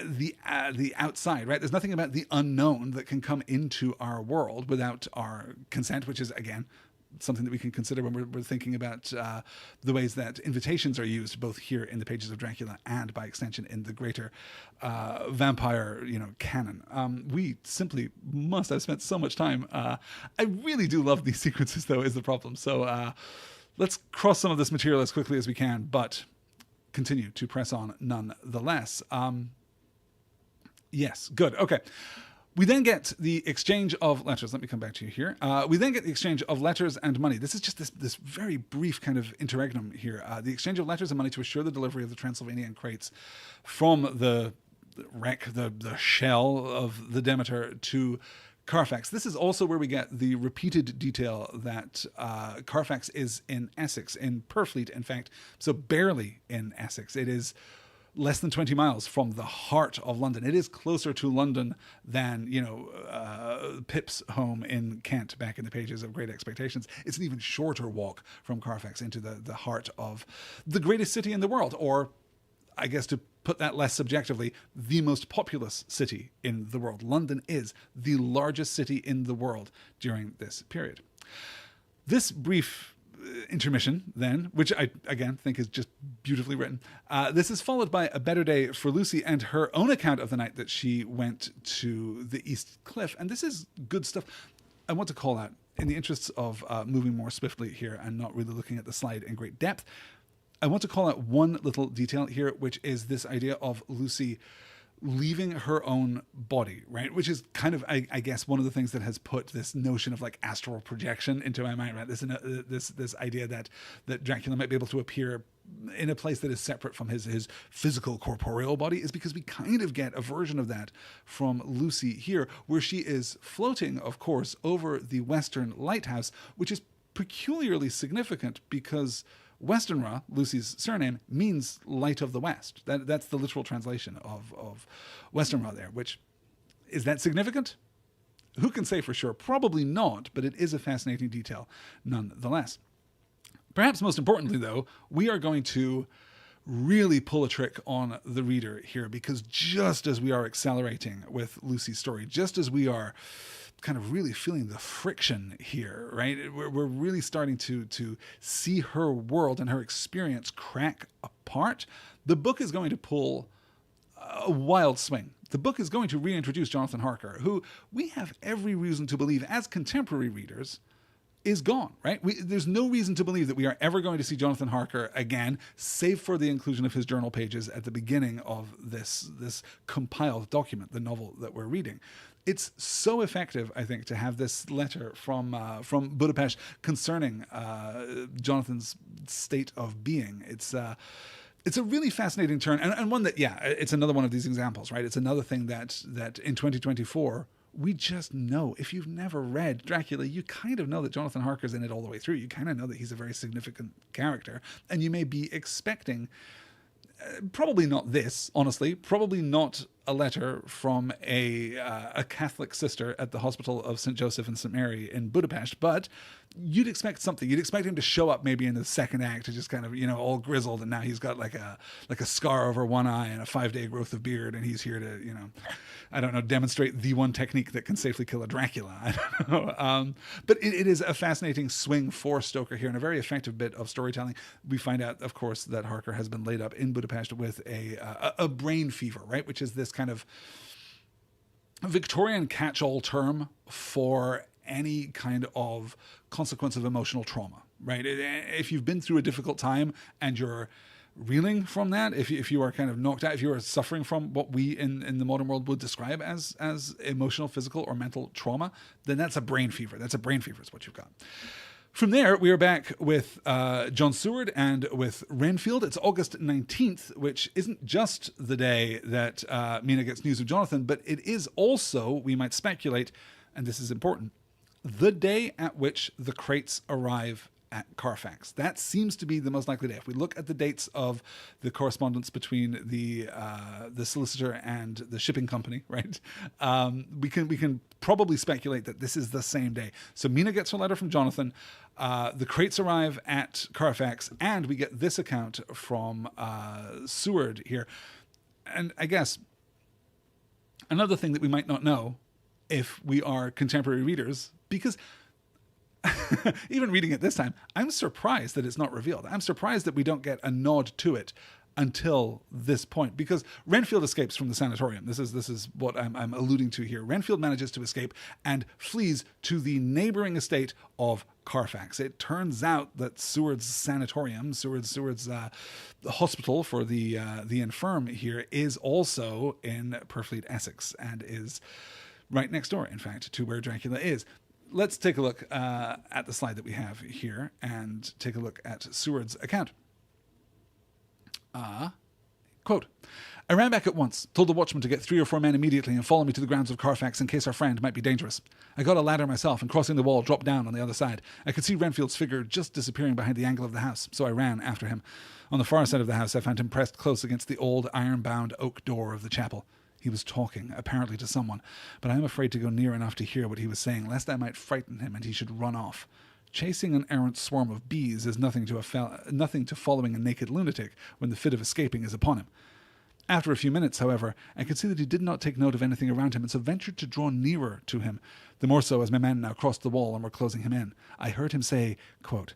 the outside, right? There's nothing about the unknown that can come into our world without our consent, which is, again, something that we can consider when we're thinking about the ways that invitations are used, both here in the pages of Dracula and, by extension, in the greater vampire, canon. We simply must have spent so much time. I really do love these sequences, though, is the problem. So let's cross some of this material as quickly as we can, but continue to press on nonetheless. Yes, good. Okay. We then get the exchange of letters. Let me come back to you here. We then get the exchange of letters and money. This is just this very brief kind of interregnum here. The exchange of letters and money to assure the delivery of the Transylvanian crates from the wreck, the shell of the Demeter to Carfax. This is also where we get the repeated detail that Carfax is in Essex, in Purfleet, in fact, so barely in Essex. It is less than 20 miles from the heart of London. It is closer to London than, Pip's home in Kent back in the pages of Great Expectations. It's an even shorter walk from Carfax into the heart of the greatest city in the world, or I guess to put that less subjectively, the most populous city in the world. London is the largest city in the world during this period. This brief intermission then, which I again think is just beautifully written. This is followed by a better day for Lucy and her own account of the night that she went to the East Cliff. And this is good stuff. I want to call out, in the interests of moving more swiftly here and not really looking at the slide in great depth, I want to call out one little detail here, which is this idea of Lucy leaving her own body, right? Which is kind of, I guess, one of the things that has put this notion of like astral projection into my mind, right? This idea that Dracula might be able to appear in a place that is separate from his physical corporeal body, is because we kind of get a version of that from Lucy here, where she is floating, of course, over the Western Lighthouse, which is peculiarly significant because Westenra, Lucy's surname, means light of the West. That's the literal translation of Westenra there, which, is that significant? Who can say for sure? Probably not, but it is a fascinating detail nonetheless. Perhaps most importantly, though, we are going to really pull a trick on the reader here, because just as we are accelerating with Lucy's story, just as we are kind of really feeling the friction here, right? We're really starting to see her world and her experience crack apart. The book is going to pull a wild swing the book is going to reintroduce Jonathan Harker, who we have every reason to believe, as contemporary readers, is gone, right? There's no reason to believe that we are ever going to see Jonathan Harker again, save for the inclusion of his journal pages at the beginning of this compiled document, the novel that we're reading. It's so effective, I think, to have this letter from Budapest concerning Jonathan's state of being. It's a really fascinating turn, and one that, it's another one of these examples, right? It's another thing that in 2024, we just know. If you've never read Dracula, you kind of know that Jonathan Harker's in it all the way through. You kind of know that he's a very significant character, and you may be expecting, probably not this, honestly, probably not a letter from a Catholic sister at the Hospital of St. Joseph and St. Mary in Budapest, but you'd expect something. You'd expect him to show up maybe in the second act, to just kind of, all grizzled, and now he's got like a scar over one eye and a 5-day growth of beard, and he's here to, I don't know, demonstrate the one technique that can safely kill a Dracula. I don't know. But it is a fascinating swing for Stoker here, and a very effective bit of storytelling. We find out, of course, that Harker has been laid up in Budapest with a brain fever, right? Which is this kind of Victorian catch-all term for any kind of consequence of emotional trauma, right? If you've been through a difficult time and you're reeling from that, if you are kind of knocked out, if you are suffering from what we in the modern world would describe as emotional, physical, or mental trauma, then that's a brain fever. That's a brain fever is what you've got. From there, we are back with John Seward and with Renfield. It's August 19th, which isn't just the day that Mina gets news of Jonathan, but it is also, we might speculate, and this is important, the day at which the crates arrive at Carfax. That seems to be the most likely day. If we look at the dates of the correspondence between the solicitor and the shipping company, right? We can probably speculate that this is the same day. So Mina gets her letter from Jonathan. The crates arrive at Carfax, and we get this account from Seward here. And I guess another thing that we might not know if we are contemporary readers, because even reading it this time, I'm surprised that it's not revealed. I'm surprised that we don't get a nod to it until this point, because Renfield escapes from the sanatorium. This is what I'm alluding to here. Renfield manages to escape and flees to the neighboring estate of Carfax. It turns out that Seward's sanatorium, Seward's hospital for the infirm here, is also in Purfleet, Essex, and is right next door, in fact, to where Dracula is. Let's take a look at the slide that we have here and take a look at Seward's account. Quote, I ran back at once, told the watchman to get 3 or 4 men immediately and follow me to the grounds of Carfax in case our friend might be dangerous. I got a ladder myself and, crossing the wall, dropped down on the other side. I could see Renfield's figure just disappearing behind the angle of the house, so I ran after him. On the far side of the house, I found him pressed close against the old iron-bound oak door of the chapel. He was talking, apparently to someone, but I am afraid to go near enough to hear what he was saying, lest I might frighten him and he should run off. Chasing an errant swarm of bees is nothing to following a naked lunatic when the fit of escaping is upon him. After a few minutes, however, I could see that he did not take note of anything around him, and so ventured to draw nearer to him, the more so as my men now crossed the wall and were closing him in. I heard him say, quote,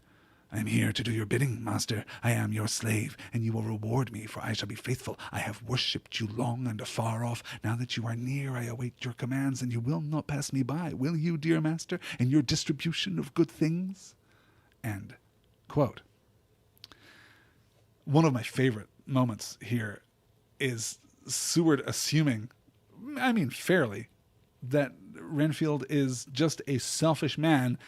I am here to do your bidding, master. I am your slave, and you will reward me, for I shall be faithful. I have worshipped you long and afar off. Now that you are near, I await your commands, and you will not pass me by, will you, dear master, in your distribution of good things? End quote. One of my favorite moments here is Seward assuming, I mean fairly, that Renfield is just a selfish man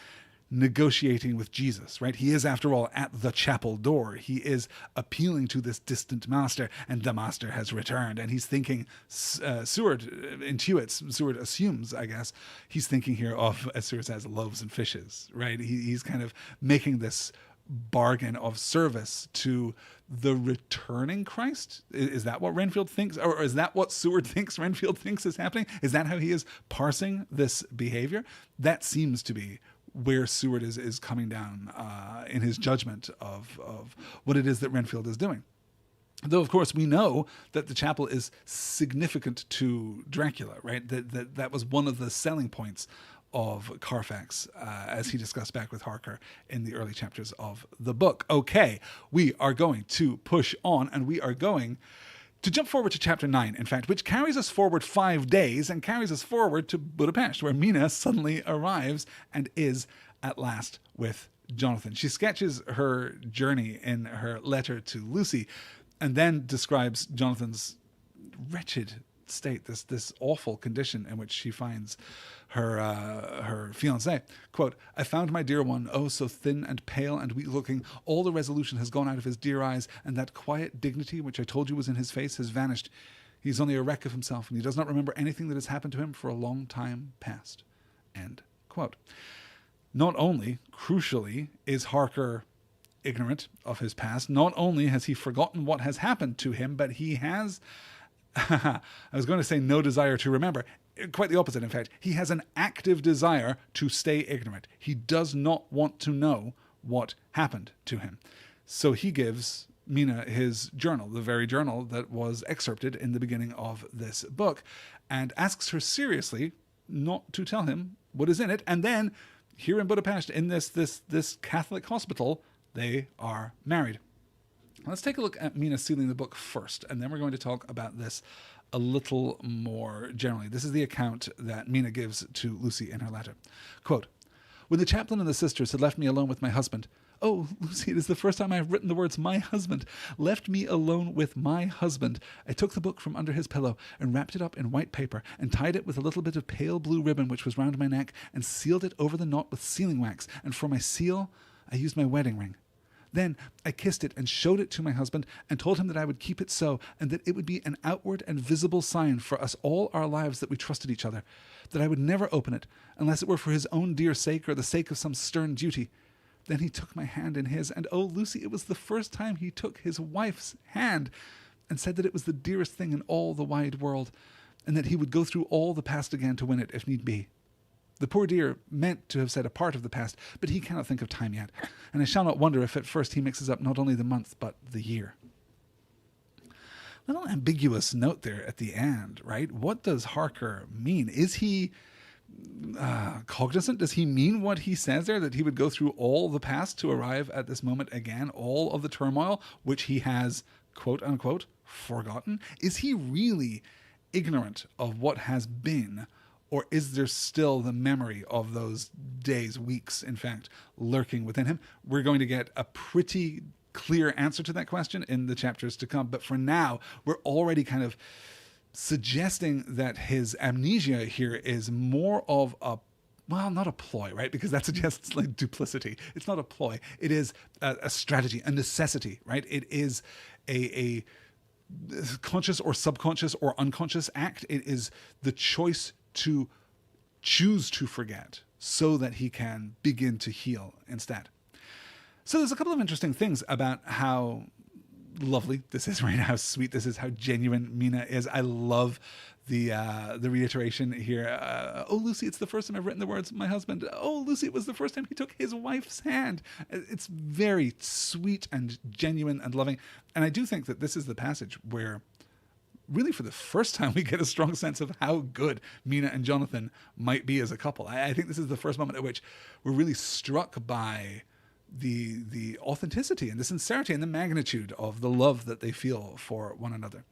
negotiating with Jesus, right? He is, after all, at the chapel door. He is appealing to this distant master, and the master has returned. And he's thinking, Seward intuits, Seward assumes, I guess, he's thinking here of, as Seward says, loaves and fishes, right? He's kind of making this bargain of service to the returning Christ. Is that what Renfield thinks? Or is that what Seward thinks Renfield thinks is happening? Is that how he is parsing this behavior? That seems to be where Seward is coming down in his judgment of what it is that Renfield is doing. Though, of course, we know that the chapel is significant to Dracula, right? That was one of the selling points of Carfax, as he discussed back with Harker in the early chapters of the book. Okay, we are going to push on, and we are going To jump forward to chapter 9, in fact, which carries us forward 5 days and carries us forward to Budapest, where Mina suddenly arrives and is at last with Jonathan. She sketches her journey in her letter to Lucy and then describes Jonathan's wretched state, this awful condition in which she finds her fiancé. Quote, "I found my dear one, oh, so thin and pale and weak looking. All the resolution has gone out of his dear eyes, and that quiet dignity which I told you was in his face has vanished. He is only a wreck of himself, and he does not remember anything that has happened to him for a long time past." End quote. Not only, crucially, is Harker ignorant of his past, not only has he forgotten what has happened to him, but he has, I was going to say no desire to remember. Quite the opposite, in fact. He has an active desire to stay ignorant. He does not want to know what happened to him. So he gives Mina his journal, the very journal that was excerpted in the beginning of this book, and asks her seriously not to tell him what is in it. And then, here in Budapest, in this Catholic hospital, they are married. Let's take a look at Mina sealing the book first, and then we're going to talk about this a little more generally. This is the account that Mina gives to Lucy in her letter. Quote, "When the chaplain and the sisters had left me alone with my husband, oh, Lucy, it is the first time I have written the words, my husband, left me alone with my husband, I took the book from under his pillow and wrapped it up in white paper and tied it with a little bit of pale blue ribbon which was round my neck and sealed it over the knot with sealing wax, and for my seal I used my wedding ring. Then I kissed it and showed it to my husband and told him that I would keep it so, and that it would be an outward and visible sign for us all our lives that we trusted each other, that I would never open it unless it were for his own dear sake or the sake of some stern duty. Then he took my hand in his, and oh, Lucy, it was the first time he took his wife's hand, and said that it was the dearest thing in all the wide world, and that he would go through all the past again to win it if need be. The poor dear meant to have said a part of the past, but he cannot think of time yet, and I shall not wonder if at first he mixes up not only the month, but the year." Little ambiguous note there at the end, right? What does Harker mean? Is he cognizant? Does he mean what he says there, that he would go through all the past to arrive at this moment again, all of the turmoil, which he has, quote unquote, forgotten? Is he really ignorant of what has been? Or is there still the memory of those days, weeks, in fact, lurking within him? We're going to get a pretty clear answer to that question in the chapters to come. But for now, we're already kind of suggesting that his amnesia here is more of a, well, not a ploy, right? Because that suggests like duplicity. It's not a ploy. It is a strategy, a necessity, right? It is a conscious or subconscious or unconscious act. It is the choice to choose to forget so that he can begin to heal instead. So there's a couple of interesting things about how lovely this is right now, how sweet this is, how genuine Mina is. I love the reiteration here. Oh, Lucy, it's the first time I've written the words, my husband. Oh, Lucy, it was the first time he took his wife's hand. It's very sweet and genuine and loving. And I do think that this is the passage where really for the first time we get a strong sense of how good Mina and Jonathan might be as a couple. I think this is the first moment at which we're really struck by the authenticity and the sincerity and the magnitude of the love that they feel for one another.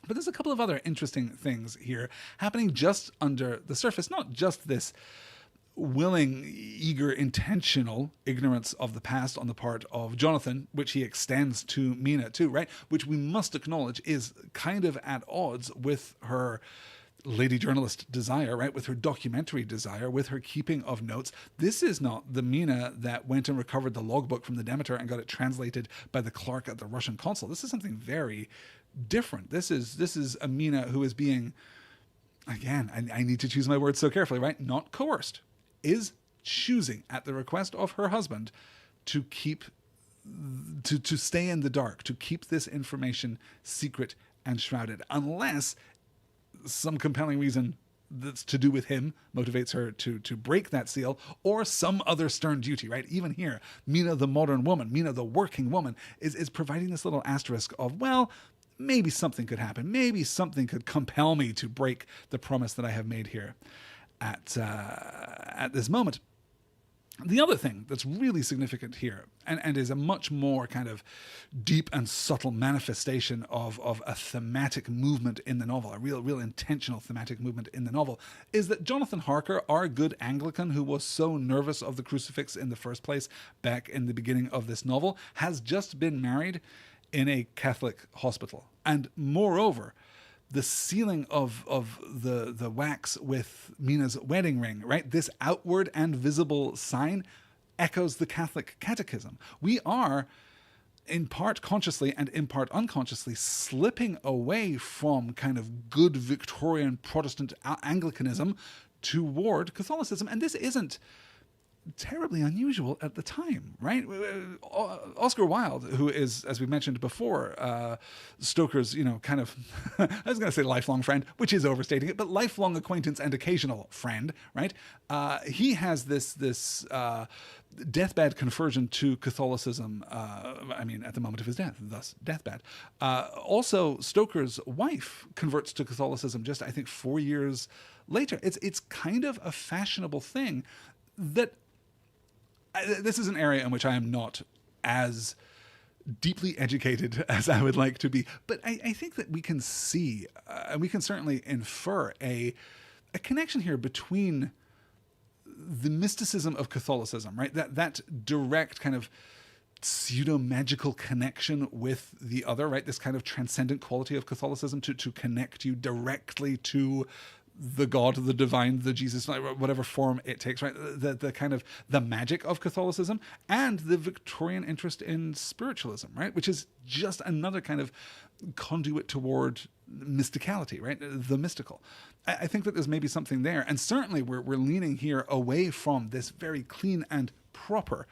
But there's a couple of other interesting things here happening just under the surface, not just this willing, eager, intentional ignorance of the past on the part of Jonathan, which he extends to Mina too, right? Which we must acknowledge is kind of at odds with her lady journalist desire, right? With her documentary desire, with her keeping of notes. This is not the Mina that went and recovered the logbook from the Demeter and got it translated by the clerk at the Russian consul. This is something very different. This is a Mina who is being, again, I need to choose my words so carefully, right? Not coerced, is choosing at the request of her husband to keep, to stay in the dark, to keep this information secret and shrouded, unless some compelling reason that's to do with him motivates her to break that seal, or some other stern duty, right? Even here, Mina, the modern woman, Mina, the working woman, is providing this little asterisk of, well, maybe something could happen. Maybe something could compel me to break the promise that I have made here at this moment. The other thing that's really significant here, and is a much more kind of deep and subtle manifestation of a thematic movement in the novel, a real intentional thematic movement in the novel, is that Jonathan Harker, our good Anglican who was so nervous of the crucifix in the first place back in the beginning of this novel, has just been married in a Catholic hospital. And moreover, the sealing of the wax with Mina's wedding ring, right? This outward and visible sign echoes the Catholic catechism. We are, in part consciously and in part unconsciously, slipping away from kind of good Victorian Protestant Anglicanism toward Catholicism. And this isn't terribly unusual at the time, right? Oscar Wilde, who is, as we mentioned before, Stoker's, kind of, I was going to say lifelong friend, which is overstating it, but lifelong acquaintance and occasional friend, right? He has this deathbed conversion to Catholicism, at the moment of his death, thus deathbed. Also, Stoker's wife converts to Catholicism just, I think, 4 years later. It's kind of a fashionable thing that this is an area in which I am not as deeply educated as I would like to be. But I think that we can see, and we can certainly infer a connection here between the mysticism of Catholicism, right? That direct kind of pseudo-magical connection with the other, right? This kind of transcendent quality of Catholicism to connect you directly to the God, the divine, the Jesus, whatever form it takes, right? The kind of the magic of Catholicism and the Victorian interest in spiritualism, right? Which is just another kind of conduit toward mysticality, right? The mystical. I think that there's maybe something there. And certainly we're leaning here away from this very clean and proper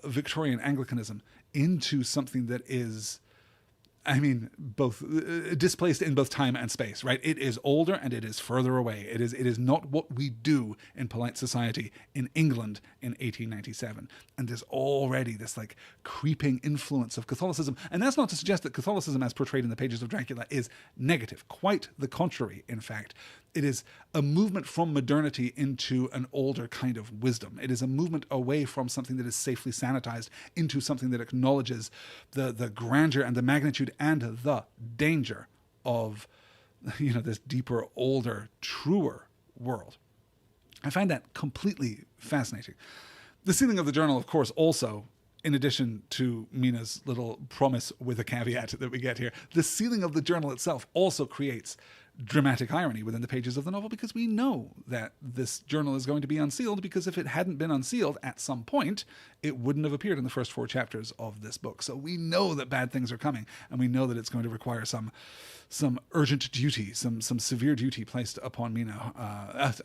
Victorian Anglicanism into something that is, both displaced in both time and space, right? It is older and it is further away. It is not what we do in polite society in England in 1897. And there's already this like creeping influence of Catholicism. And that's not to suggest that Catholicism as portrayed in the pages of Dracula is negative. Quite the contrary, in fact. It is a movement from modernity into an older kind of wisdom. It is a movement away from something that is safely sanitized into something that acknowledges the grandeur and the magnitude and the danger of, this deeper, older, truer world. I find that completely fascinating. The sealing of the journal, of course, also, in addition to Mina's little promise with a caveat that we get here, the sealing of the journal itself also creates dramatic irony within the pages of the novel, because we know that this journal is going to be unsealed, because if it hadn't been unsealed at some point, it wouldn't have appeared in the first 4 chapters of this book. So we know that bad things are coming, and we know that it's going to require some urgent duty, some severe duty placed upon Mina.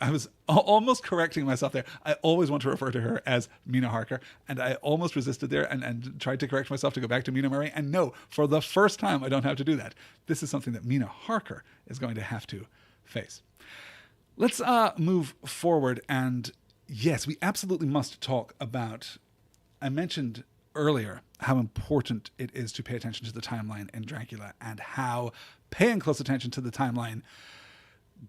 I was almost correcting myself there. I always want to refer to her as Mina Harker, and I almost resisted there and tried to correct myself to go back to Mina Murray. And no, for the first time, I don't have to do that. This is something that Mina Harker is going to have to face. Let's move forward, and yes, we absolutely must talk about, I mentioned earlier how important it is to pay attention to the timeline in Dracula, and how paying close attention to the timeline,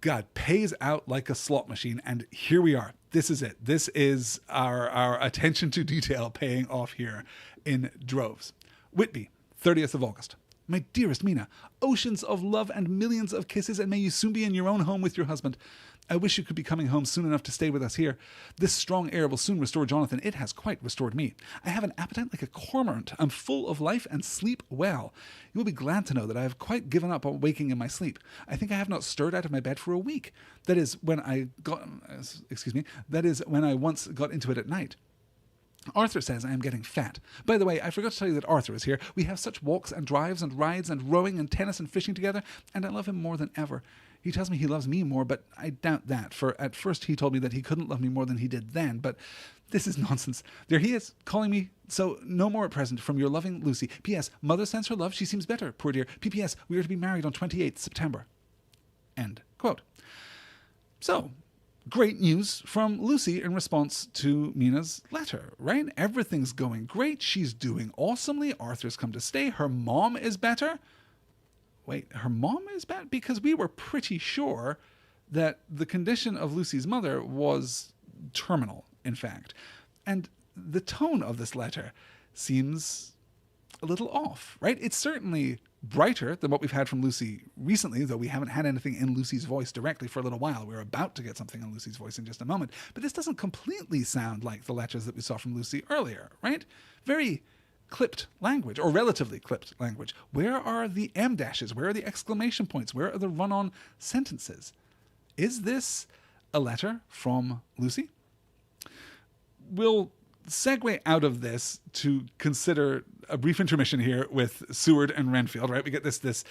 God, pays out like a slot machine. And here we are. This is it. This is our attention to detail paying off here in droves. Whitby, 30th of August. My dearest Mina, oceans of love and millions of kisses, and may you soon be in your own home with your husband. I wish you could be coming home soon enough to stay with us here. This strong air will soon restore Jonathan. It has quite restored me. I have an appetite like a cormorant. I'm full of life and sleep well. You will be glad to know that I have quite given up on waking in my sleep. I think I have not stirred out of my bed for a week. That is when I once got into it at night. Arthur says I am getting fat. By the way, I forgot to tell you that Arthur is here. We have such walks and drives and rides and rowing and tennis and fishing together, and I love him more than ever. He tells me he loves me more, but I doubt that, for at first he told me that he couldn't love me more than he did then, but this is nonsense. There he is, calling me, so no more at present, from your loving Lucy. P.S. Mother sends her love. She seems better, poor dear. P.P.S. We are to be married on 28th September. End quote. So, great news from Lucy in response to Mina's letter, right? Everything's going great. She's doing awesomely. Arthur's come to stay. Her mom is better. Wait, her mom is bad? Because we were pretty sure that the condition of Lucy's mother was terminal, in fact. And the tone of this letter seems a little off, right? It's certainly brighter than what we've had from Lucy recently, though we haven't had anything in Lucy's voice directly for a little while. We're about to get something in Lucy's voice in just a moment. But this doesn't completely sound like the letters that we saw from Lucy earlier, right? Very clipped language, or relatively clipped language. Where are the em dashes? Where are the exclamation points? Where are the run-on sentences? Is this a letter from Lucy? We'll segue out of this to consider a brief intermission here with Seward and Renfield, right? We get this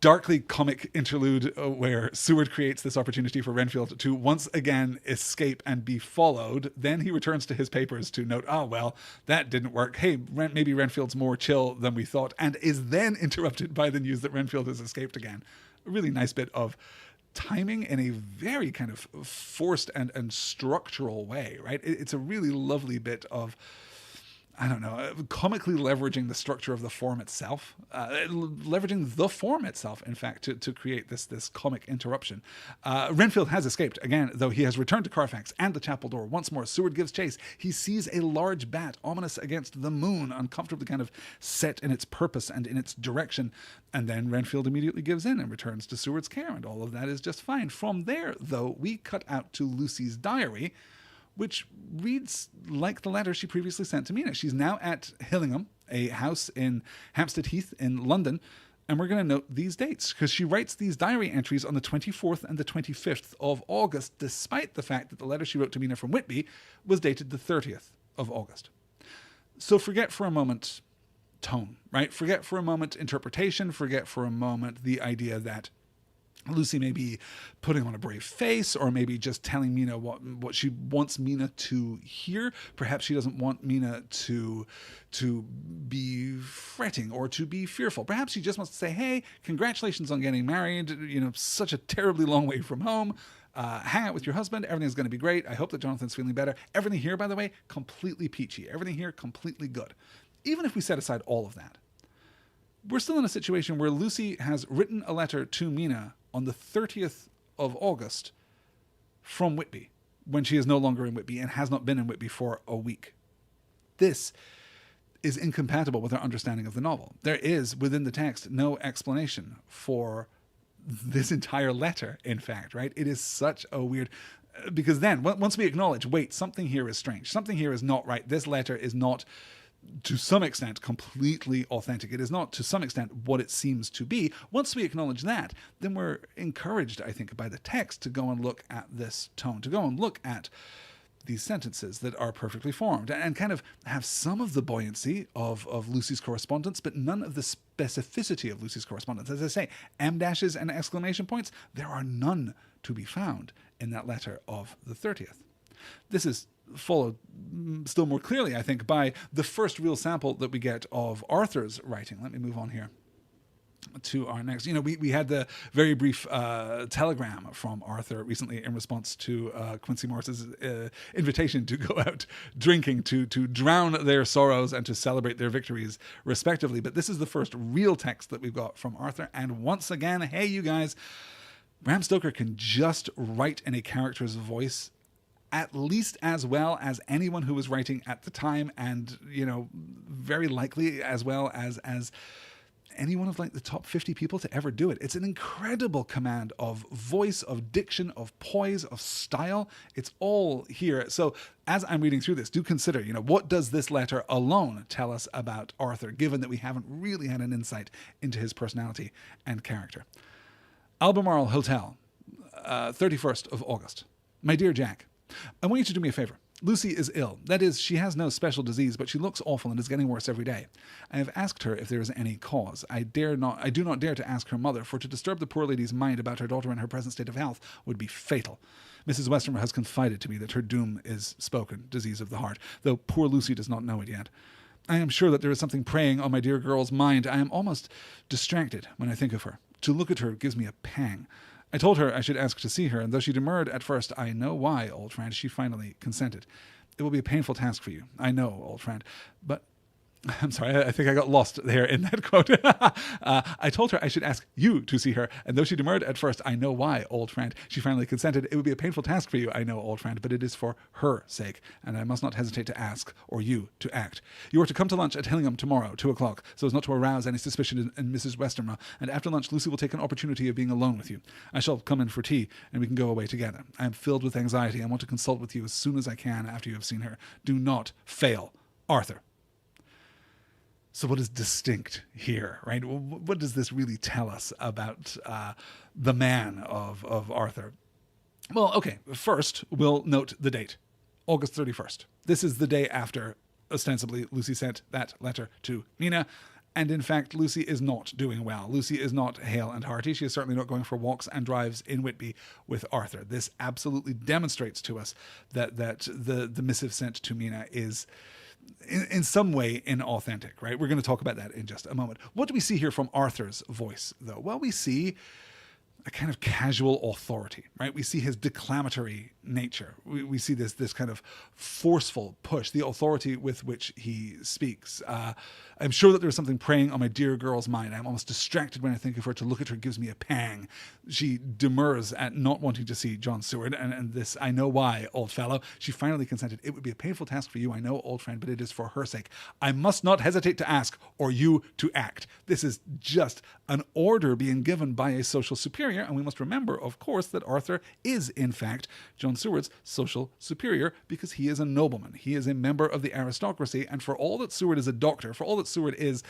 darkly comic interlude where Seward creates this opportunity for Renfield to once again escape and be followed. Then he returns to his papers to note, oh, well, that didn't work. Hey, maybe Renfield's more chill than we thought, and is then interrupted by the news that Renfield has escaped again. A really nice bit of timing in a very kind of forced and structural way, right? It's a really lovely bit of, I don't know, comically leveraging the structure of the form itself, leveraging the form itself, in fact, to create this comic interruption. Renfield has escaped, again, though he has returned to Carfax and the chapel door. Once more, Seward gives chase. He sees a large bat, ominous against the moon, uncomfortably kind of set in its purpose and in its direction. And then Renfield immediately gives in and returns to Seward's care, and all of that is just fine. From there, though, we cut out to Lucy's diary, which reads like the letter she previously sent to Mina. She's now at Hillingham, a house in Hampstead Heath in London, and we're going to note these dates, because she writes these diary entries on the 24th and the 25th of August, despite the fact that the letter she wrote to Mina from Whitby was dated the 30th of August. So forget for a moment tone, right? Forget for a moment interpretation, forget for a moment the idea that Lucy may be putting on a brave face, or maybe just telling Mina what she wants Mina to hear. Perhaps she doesn't want Mina to be fretting or to be fearful. Perhaps she just wants to say, hey, congratulations on getting married, such a terribly long way from home. Hang out with your husband. Everything's going to be great. I hope that Jonathan's feeling better. Everything here, by the way, completely peachy. Everything here, completely good. Even if we set aside all of that, we're still in a situation where Lucy has written a letter to Mina on the 30th of August from Whitby, when she is no longer in Whitby and has not been in Whitby for a week. This is incompatible with our understanding of the novel. There is, within the text, no explanation for this entire letter, in fact, right? It is such a weird... Because then, once we acknowledge, wait, something here is strange, something here is not right, this letter is not, to some extent, completely authentic. It is not, to some extent, what it seems to be. Once we acknowledge that, then we're encouraged, I think, by the text to go and look at this tone, to go and look at these sentences that are perfectly formed and kind of have some of the buoyancy of Lucy's correspondence, but none of the specificity of Lucy's correspondence. As I say, em dashes and exclamation points, there are none to be found in that letter of the 30th. This is followed still more clearly, I think, by the first real sample that we get of Arthur's writing. Let me move on here to our next. We had the very brief telegram from Arthur recently in response to Quincy Morris's invitation to go out drinking, to drown their sorrows and to celebrate their victories, respectively. But this is the first real text that we've got from Arthur. And once again, hey, you guys, Bram Stoker can just write in a character's voice at least as well as anyone who was writing at the time, and, very likely as well as any one of the top 50 people to ever do it. It's an incredible command of voice, of diction, of poise, of style. It's all here. So as I'm reading through this, do consider, what does this letter alone tell us about Arthur, given that we haven't really had an insight into his personality and character. Albemarle Hotel, 31st of August. My dear Jack, I want you to do me a favor. Lucy is ill. That is, she has no special disease, but she looks awful and is getting worse every day. I have asked her if there is any cause. I do not dare to ask her mother, for to disturb the poor lady's mind about her daughter and her present state of health would be fatal. Mrs. Westenra has confided to me that her doom is spoken, disease of the heart, though poor Lucy does not know it yet. I am sure that there is something preying on my dear girl's mind. I am almost distracted when I think of her. To look at her gives me a pang. I told her I should ask to see her, and though she demurred at first, I know why, old friend, she finally consented. It will be a painful task for you, I know, old friend, but I'm sorry, I think I got lost there in that quote. I told her I should ask you to see her, and though she demurred at first, I know why, old friend. She finally consented. It would be a painful task for you, I know, old friend, but it is for her sake, and I must not hesitate to ask, or you to act. You are to come to lunch at Hillingham tomorrow, 2:00, so as not to arouse any suspicion in Mrs. Westenra, and after lunch Lucy will take an opportunity of being alone with you. I shall come in for tea, and we can go away together. I am filled with anxiety. I want to consult with you as soon as I can after you have seen her. Do not fail. Arthur. So what is distinct here, right? What does this really tell us about the man of Arthur? Well, okay, first we'll note the date, August 31st. This is the day after, ostensibly, Lucy sent that letter to Mina. And in fact, Lucy is not doing well. Lucy is not hale and hearty. She is certainly not going for walks and drives in Whitby with Arthur. This absolutely demonstrates to us that the missive sent to Mina is in some way inauthentic, right? We're going to talk about that in just a moment. What do we see here from Arthur's voice, though? Well, we see a kind of casual authority, right? We see his declamatory nature. We see this kind of forceful push, the authority with which he speaks. I'm sure that there's something preying on my dear girl's mind. I'm almost distracted when I think of her. To look at her gives me a pang. She demurs at not wanting to see John Seward, and this, I know why, old fellow. She finally consented. It would be a painful task for you, I know, old friend, but it is for her sake. I must not hesitate to ask, or you to act. This is just an order being given by a social superior, and we must remember, of course, that Arthur is, in fact, John Seward's social superior, because he is a nobleman. He is a member of the aristocracy, and for all that Seward is a doctor, for all that Seward is,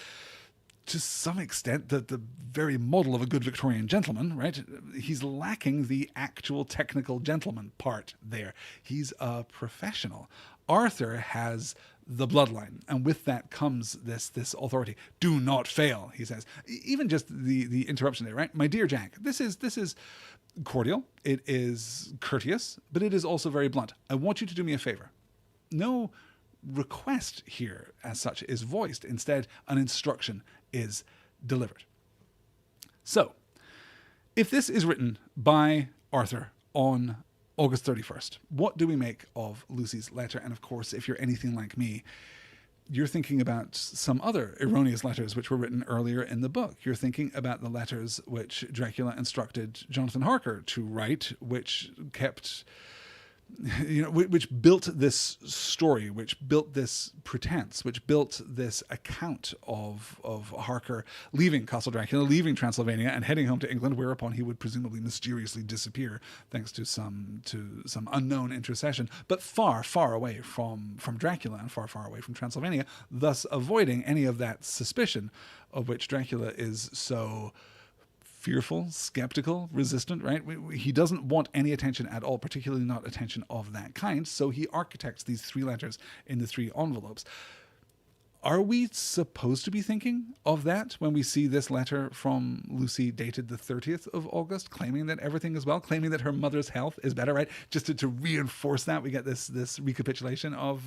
to some extent, the very model of a good Victorian gentleman, right? He's lacking the actual technical gentleman part there. He's a professional. Arthur has the bloodline, and with that comes this authority. Do not fail, he says. Even just the interruption there, right? My dear Jack, this is cordial, it is courteous, but it is also very blunt. I want you to do me a favor. No request here as such is voiced. Instead, an instruction is delivered. So, if this is written by Arthur on August 31st, what do we make of Lucy's letter? And of course, if you're anything like me, you're thinking about some other erroneous letters which were written earlier in the book. You're thinking about the letters which Dracula instructed Jonathan Harker to write, which kept, which built this story, which built this pretense, which built this account of Harker leaving Castle Dracula, leaving Transylvania, and heading home to England, whereupon he would presumably mysteriously disappear thanks to some unknown intercession, but far, far away from Dracula and far, far away from Transylvania, thus avoiding any of that suspicion of which Dracula is so fearful, skeptical, resistant, right? He doesn't want any attention at all, particularly not attention of that kind. So he architects these 3 letters in the 3 envelopes. Are we supposed to be thinking of that when we see this letter from Lucy dated the 30th of August, claiming that everything is well, claiming that her mother's health is better, right? Just to reinforce that, we get this recapitulation of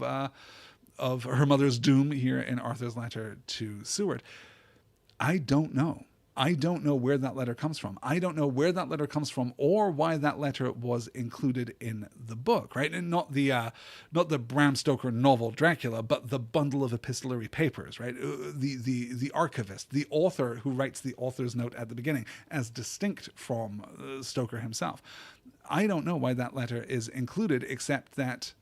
her mother's doom here in Arthur's letter to Seward. I don't know. I don't know where that letter comes from. I don't know where that letter comes from or why that letter was included in the book, right? And not the Bram Stoker novel Dracula, but the bundle of epistolary papers, right? The archivist, the author who writes the author's note at the beginning, as distinct from Stoker himself. I don't know why that letter is included, except that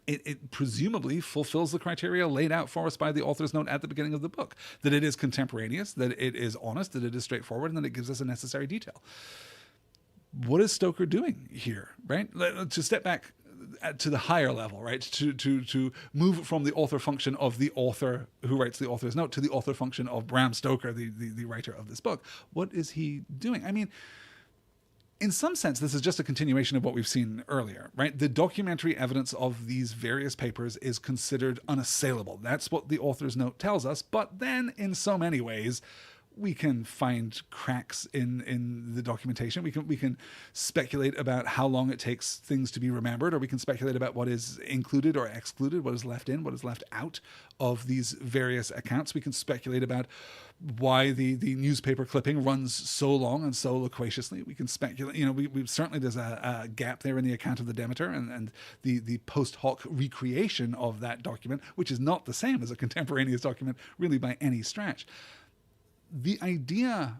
it presumably fulfills the criteria laid out for us by the author's note at the beginning of the book, that it is contemporaneous, that it is honest, that it is straightforward, and that it gives us a necessary detail. What is Stoker doing here, right? To step back to the higher level, right? To move from the author function of the author who writes the author's note to the author function of Bram Stoker, the writer of this book. What is he doing? I mean, in some sense, this is just a continuation of what we've seen earlier, right? The documentary evidence of these various papers is considered unassailable. That's what the author's note tells us. But then, in so many ways, we can find cracks in the documentation. We can speculate about how long it takes things to be remembered, or we can speculate about what is included or excluded, what is left in, what is left out of these various accounts. We can speculate about why the newspaper clipping runs so long and so loquaciously. We can speculate, we certainly, there's a gap there in the account of the Demeter and the post hoc recreation of that document, which is not the same as a contemporaneous document really by any stretch. The idea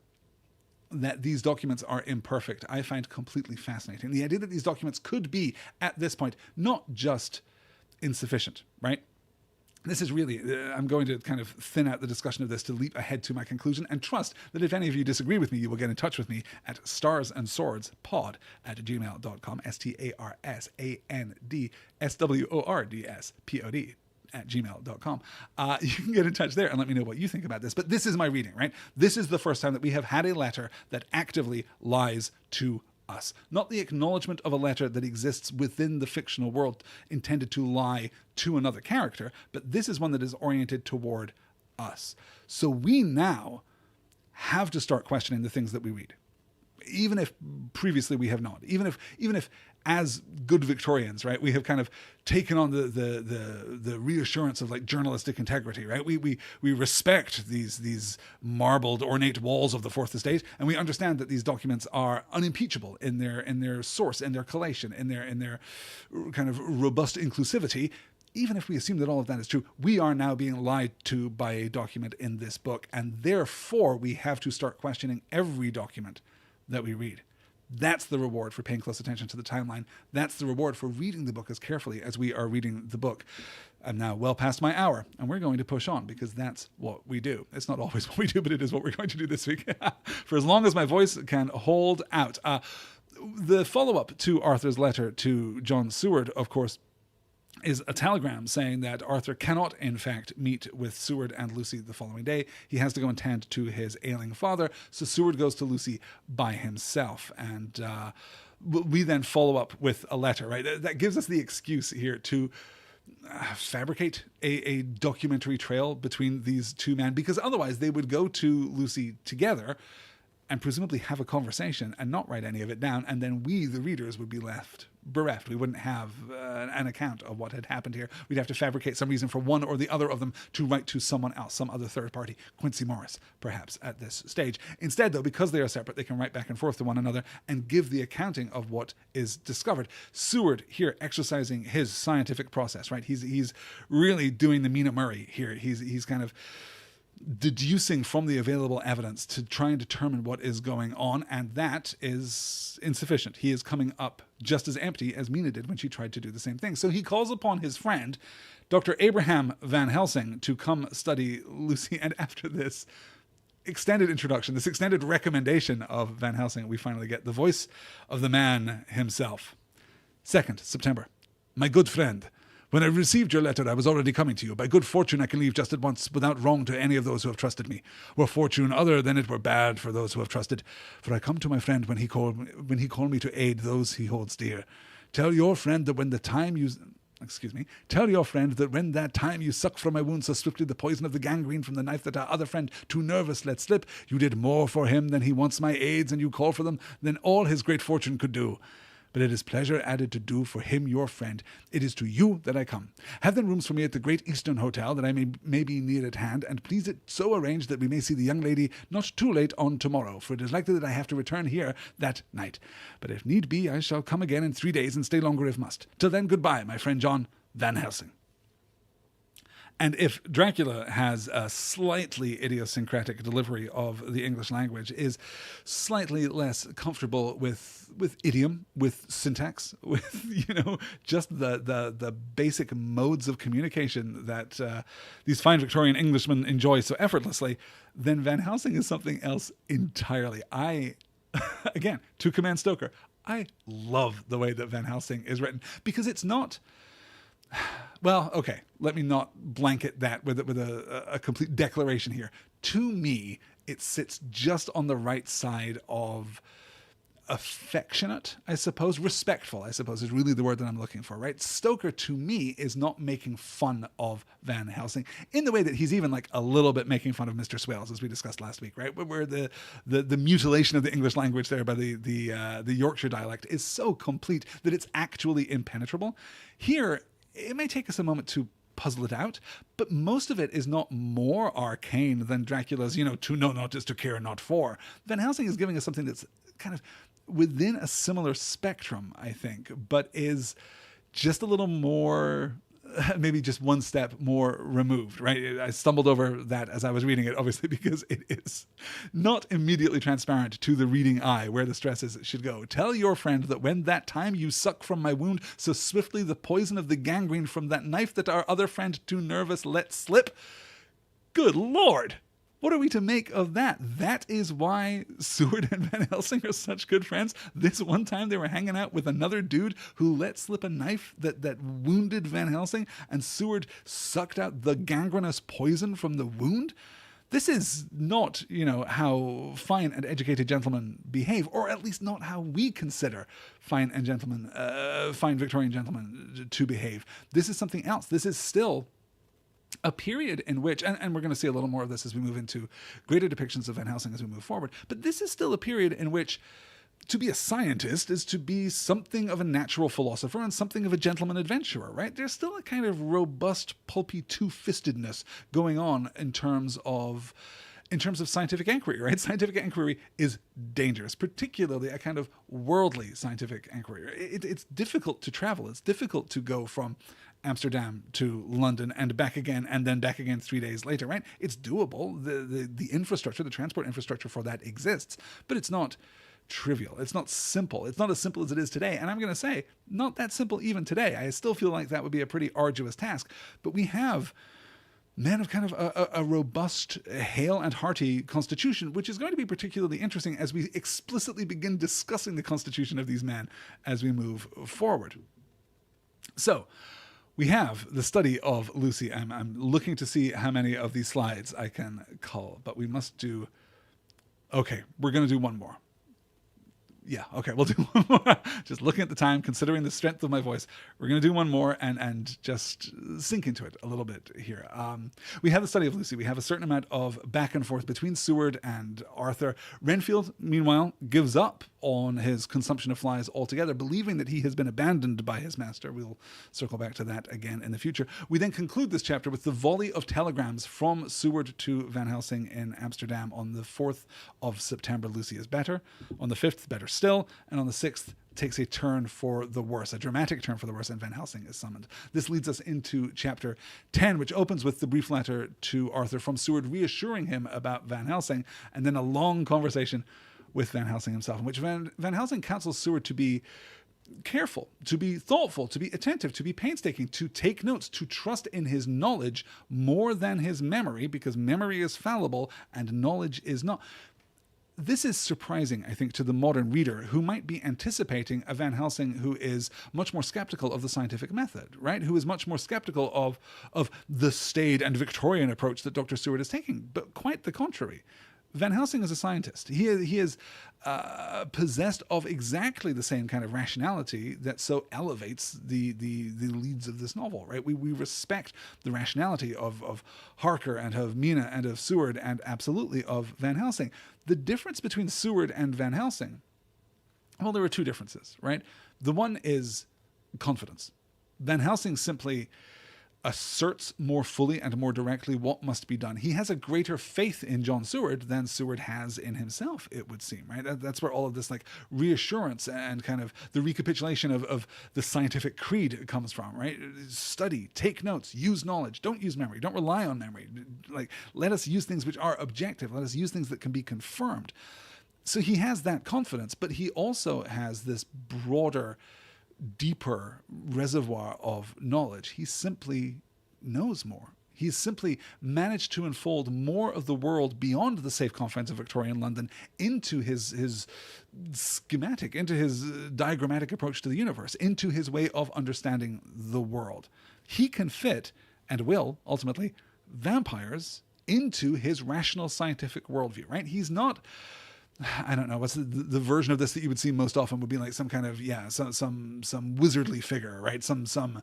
that these documents are imperfect, I find completely fascinating. The idea that these documents could be, at this point, not just insufficient, right? This is really, I'm going to kind of thin out the discussion of this to leap ahead to my conclusion, and trust that if any of you disagree with me, you will get in touch with me at starsandswordspod@gmail.com, STARSANDSWORDSPOD @gmail.com. You can get in touch there and let me know what you think about this. But this is my reading, right? This is the first time that we have had a letter that actively lies to us. Not the acknowledgement of a letter that exists within the fictional world intended to lie to another character, but this is one that is oriented toward us. So we now have to start questioning the things that we read, even if previously we have not. Even if as good Victorians, right, we have kind of taken on the reassurance of like journalistic integrity, right? We respect these marbled ornate walls of the Fourth Estate, and we understand that these documents are unimpeachable in their source, in their collation, in their kind of robust inclusivity. Even if we assume that all of that is true, we are now being lied to by a document in this book, and therefore we have to start questioning every document that we read. That's the reward for paying close attention to the timeline. That's the reward for reading the book as carefully as we are reading the book. I'm now well past my hour, and we're going to push on because that's what we do. It's not always what we do, but it is what we're going to do this week for as long as my voice can hold out. The follow-up to Arthur's letter to John Seward, of course, is a telegram saying that Arthur cannot, in fact, meet with Seward and Lucy the following day. He has to go and tend to his ailing father, so Seward goes to Lucy by himself. And we then follow up with a letter, right? That gives us the excuse here to fabricate a documentary trail between these two men, because otherwise they would go to Lucy together and presumably have a conversation and not write any of it down, and then we, the readers, would be left bereft. We wouldn't have an account of what had happened here. We'd have to fabricate some reason for one or the other of them to write to someone else, some other third party, Quincy Morris, perhaps, at this stage. Instead, though, because they are separate, they can write back and forth to one another and give the accounting of what is discovered. Seward here exercising his scientific process, right? He's really doing the Mina Murray here. He's kind of deducing from the available evidence to try and determine what is going on, and that is insufficient. He is coming up just as empty as Mina did when she tried to do the same thing. So he calls upon his friend, Dr. Abraham Van Helsing, to come study Lucy, and after this extended introduction, this extended recommendation of Van Helsing, we finally get the voice of the man himself. 2nd September. My good friend, when I received your letter, I was already coming to you. By good fortune, I can leave just at once, without wrong to any of those who have trusted me. Were fortune other, then it were bad for those who have trusted. For I come to my friend when he call me to aid those he holds dear. Tell your friend that when that time you sucked from my wound so swiftly the poison of the gangrene from the knife that our other friend, too nervous, let slip, you did more for him than he wants my aids, and you call for them than all his great fortune could do. But it is pleasure added to do for him your friend. It is to you that I come. Have then rooms for me at the Great Eastern Hotel, that I may be near at hand, and please it so arranged that we may see the young lady not too late on tomorrow, for it is likely that I have to return here that night. But if need be, I shall come again in 3 days, and stay longer if must. Till then, goodbye, my friend John Van Helsing. And if Dracula has a slightly idiosyncratic delivery of the English language, is slightly less comfortable with idiom, with syntax, with, just the basic modes of communication that these fine Victorian Englishmen enjoy so effortlessly, then Van Helsing is something else entirely. Again, to commend Stoker, I love the way that Van Helsing is written, because it's not... Well, okay, let me not blanket that with a complete declaration here. To me, it sits just on the right side of affectionate, I suppose, respectful, I suppose, is really the word that I'm looking for, right? Stoker, to me, is not making fun of Van Helsing in the way that he's even like a little bit making fun of Mr. Swales, as we discussed last week, right? Where the mutilation of the English language there by the Yorkshire dialect is so complete that it's actually impenetrable. Here, it may take us a moment to puzzle it out, but most of it is not more arcane than Dracula's, to know not is to care not for. Van Helsing is giving us something that's kind of within a similar spectrum, I think, but is just a little more, maybe just one step more removed, right? I stumbled over that as I was reading it, obviously, because it is not immediately transparent to the reading eye where the stresses should go. Tell your friend that when that time you suck from my wound so swiftly the poison of the gangrene from that knife that our other friend too nervous let slip. Good Lord! What are we to make of that? That is why Seward and Van Helsing are such good friends. This one time they were hanging out with another dude who let slip a knife that wounded Van Helsing, and Seward sucked out the gangrenous poison from the wound. This is not, how fine and educated gentlemen behave, or at least not how we consider fine Victorian gentlemen to behave. This is something else. This is still a period in which, and we're going to see a little more of this as we move into greater depictions of Van Helsing as we move forward, but this is still a period in which to be a scientist is to be something of a natural philosopher and something of a gentleman adventurer, right? There's still a kind of robust, pulpy two-fistedness going on in terms of scientific inquiry, right? Scientific inquiry is dangerous, particularly a kind of worldly scientific inquiry. It's difficult to travel. It's difficult to go from Amsterdam to London and back again, and then back again 3 days later, right? It's doable. The infrastructure, the transport infrastructure for that exists, but it's not trivial. It's not simple. It's not as simple as it is today. And I'm going to say, not that simple even today. I still feel like that would be a pretty arduous task. But we have men of kind of a robust, hale and hearty constitution, which is going to be particularly interesting as we explicitly begin discussing the constitution of these men as we move forward. So, we have the study of Lucy. I'm looking to see how many of these slides I can cull, but we must do... Okay, we're going to do one more. Yeah, okay, we'll do one more. Just looking at the time, considering the strength of my voice, we're going to do one more and just sink into it a little bit here. We have the study of Lucy. We have a certain amount of back and forth between Seward and Arthur. Renfield, meanwhile, gives up on his consumption of flies altogether, believing that he has been abandoned by his master. We'll circle back to that again in the future. We then conclude this chapter with the volley of telegrams from Seward to Van Helsing in Amsterdam on the 4th of September. Lucy is better. On the 5th, better still. And on the 6th, takes a turn for the worse, a dramatic turn for the worse, and Van Helsing is summoned. This leads us into chapter 10, which opens with the brief letter to Arthur from Seward reassuring him about Van Helsing, and then a long conversation with Van Helsing himself, in which Van Helsing counsels Seward to be careful, to be thoughtful, to be attentive, to be painstaking, to take notes, to trust in his knowledge more than his memory, because memory is fallible and knowledge is not. This is surprising, I think, to the modern reader who might be anticipating a Van Helsing who is much more skeptical of the scientific method, right? Who is much more skeptical of the staid and Victorian approach that Dr. Seward is taking, but quite the contrary. Van Helsing is a scientist. He is possessed of exactly the same kind of rationality that so elevates the leads of this novel, right? We respect the rationality of Harker and of Mina and of Seward and absolutely of Van Helsing. The difference between Seward and Van Helsing, well, there are two differences, right? The one is confidence. Van Helsing simply asserts more fully and more directly what must be done. He has a greater faith in John Seward than Seward has in himself, it would seem, right? That's where all of this like reassurance and kind of the recapitulation of the scientific creed comes from, right? Study, take notes, use knowledge, don't use memory, don't rely on memory. Like, let us use things which are objective, let us use things that can be confirmed. So he has that confidence, but he also has this broader, deeper reservoir of knowledge. He simply knows more. He's simply managed to unfold more of the world beyond the safe confines of Victorian London into his schematic, into his diagrammatic approach to the universe, into his way of understanding the world. He can fit, and will, ultimately, vampires into his rational scientific worldview, right? He's not I don't know what's the version of this that you would see most often would be like some kind of some wizardly figure, right? Some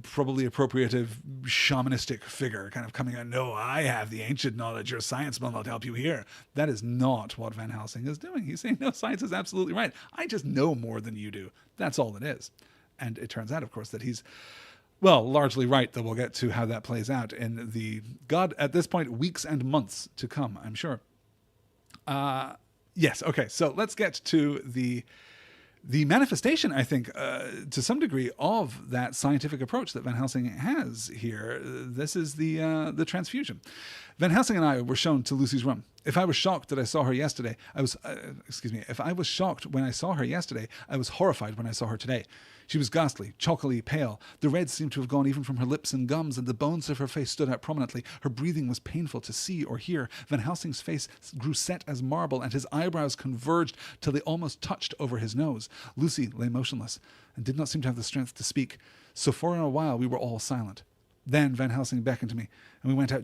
probably appropriative shamanistic figure kind of coming out. No, I have the ancient knowledge. Your science will not help you here. That is not what Van Helsing is doing. He's saying no, science is absolutely right. I just know more than you do. That's all it is. And it turns out, of course, that he's largely right, though we'll get to how that plays out in the at this point, weeks and months to come, I'm sure. Yes. Okay. So let's get to the manifestation, I think, to some degree, of that scientific approach that Van Helsing has here. This is the transfusion. Van Helsing and I were shown to Lucy's room. If I was shocked that I saw her yesterday, if I was shocked when I saw her yesterday, I was horrified when I saw her today. She was ghastly, chalkily pale. The red seemed to have gone even from her lips and gums, and the bones of her face stood out prominently. Her breathing was painful to see or hear. Van Helsing's face grew set as marble, and his eyebrows converged till they almost touched over his nose. Lucy lay motionless, and did not seem to have the strength to speak. So for a while we were all silent. Then Van Helsing beckoned to me, and we went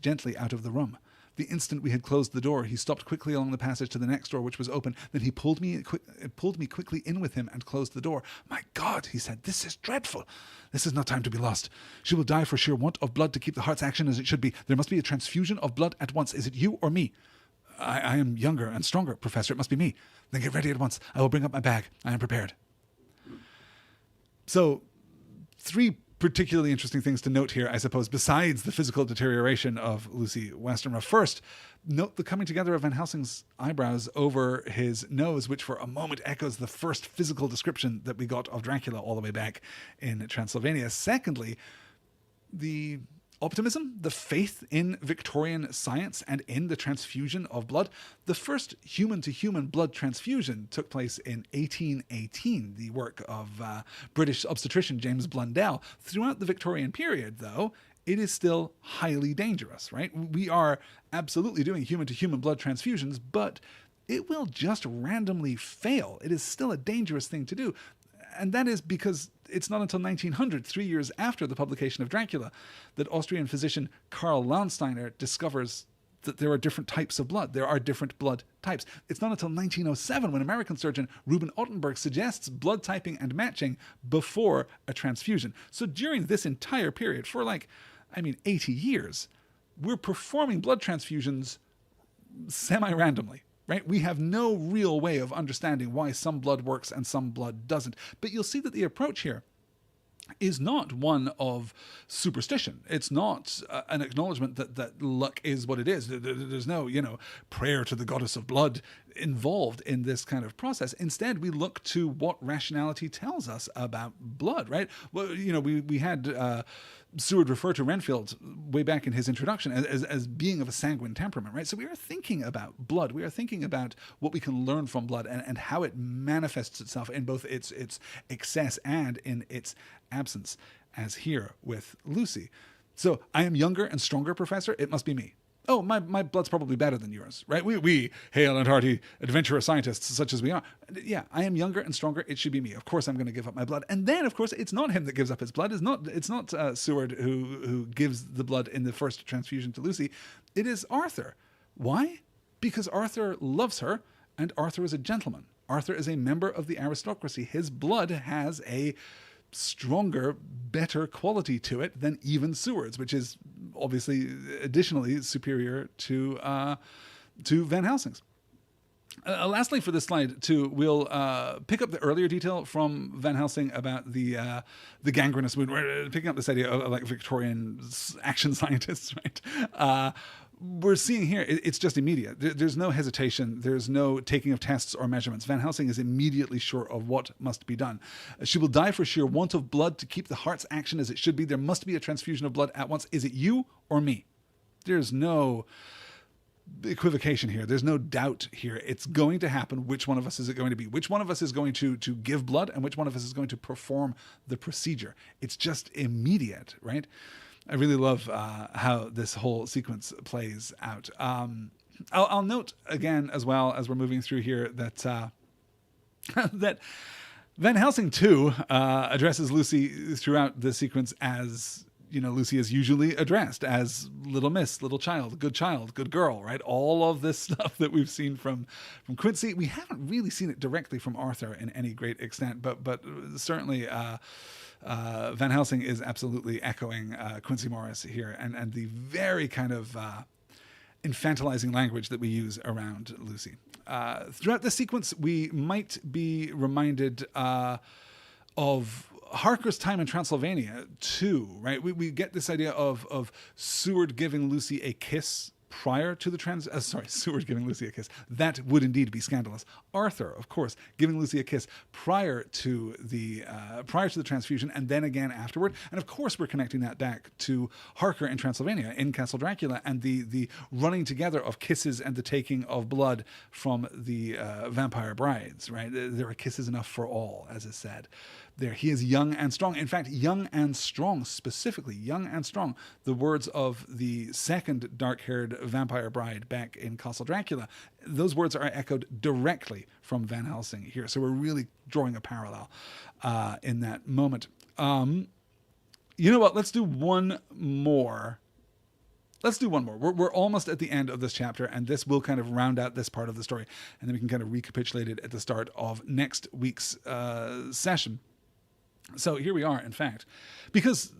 gently out of the room. The instant we had closed the door, he stopped quickly along the passage to the next door, which was open. Then he pulled me quickly in with him and closed the door. "My God," he said, "this is dreadful. This is no time to be lost. She will die for sheer want of blood to keep the heart's action as it should be. There must be a transfusion of blood at once. Is it you or me?" I am younger and stronger, Professor. It must be me." "Then get ready at once. I will bring up my bag. I am prepared." So, 3 particularly interesting things to note here, I suppose, besides the physical deterioration of Lucy Westenra. First, note the coming together of Van Helsing's eyebrows over his nose, which for a moment echoes the first physical description that we got of Dracula all the way back in Transylvania. Secondly, the optimism, the faith in Victorian science and in the transfusion of blood. The first human-to-human blood transfusion took place in 1818, the work of British obstetrician James Blundell. Throughout the Victorian period, though, it is still highly dangerous, right? We are absolutely doing human-to-human blood transfusions, but it will just randomly fail. It is still a dangerous thing to do. And that is because it's not until 1900, 3 years after the publication of Dracula, that Austrian physician Karl Landsteiner discovers that there are different types of blood. There are different blood types. It's not until 1907 when American surgeon Reuben Ottenberg suggests blood typing and matching before a transfusion. So during this entire period, for 80 years, we're performing blood transfusions semi-randomly. Right? We have no real way of understanding why some blood works and some blood doesn't. But you'll see that the approach here is not one of superstition. It's not an acknowledgement that luck is what it is. There's no, prayer to the goddess of blood involved in this kind of process. Instead, we look to what rationality tells us about blood, right? Well, we had Seward refer to Renfield way back in his introduction as being of a sanguine temperament, right? So we are thinking about blood. We are thinking about what we can learn from blood and how it manifests itself in both its excess and in its absence, as here with Lucy. So I am younger and stronger, Professor. It must be me. Oh, my blood's probably better than yours, right? We hale and hearty adventurous scientists such as we are. Yeah, I am younger and stronger. It should be me. Of course, I'm going to give up my blood. And then, of course, it's not him that gives up his blood. It's not Seward who gives the blood in the first transfusion to Lucy. It is Arthur. Why? Because Arthur loves her, and Arthur is a gentleman. Arthur is a member of the aristocracy. His blood has a stronger, better quality to it than even Seward's, which is obviously additionally superior to Van Helsing's. Lastly, for this slide, too, we'll pick up the earlier detail from Van Helsing about the gangrenous wound. We're picking up this idea of Victorian action scientists, right? We're seeing here, it's just immediate. There's no hesitation. There's no taking of tests or measurements. Van Helsing is immediately sure of what must be done. She will die for sheer want of blood to keep the heart's action as it should be. There must be a transfusion of blood at once. Is it you or me? There's no equivocation here. There's no doubt here. It's going to happen. Which one of us is it going to be? Which one of us is going to give blood and which one of us is going to perform the procedure? It's just immediate, right? I really love how this whole sequence plays out. I'll note again, as well as we're moving through here, that that Van Helsing too addresses Lucy throughout the sequence as Lucy is usually addressed as little miss, little child, good girl, right? All of this stuff that we've seen from Quincy, we haven't really seen it directly from Arthur in any great extent, but certainly Van Helsing is absolutely echoing Quincy Morris here, and the very kind of infantilizing language that we use around Lucy. Throughout this sequence, we might be reminded of Harker's time in Transylvania too, right? We get this idea of Seward giving Lucy a kiss prior to the Seward giving Lucy a kiss. That would indeed be scandalous. Arthur, of course, giving Lucy a kiss prior to the transfusion, and then again afterward. And of course, we're connecting that back to Harker in Transylvania, in Castle Dracula, and the running together of kisses and the taking of blood from the vampire brides. Right? There are kisses enough for all, as is said. There, he is young and strong. In fact, young and strong, specifically young and strong. The words of the second dark-haired vampire bride back in Castle Dracula, those words are echoed directly from Van Helsing here. So we're really drawing a parallel in that moment. You know what? Let's do one more. We're almost at the end of this chapter, and this will kind of round out this part of the story, and then we can kind of recapitulate it at the start of next week's session. So here we are, in fact, because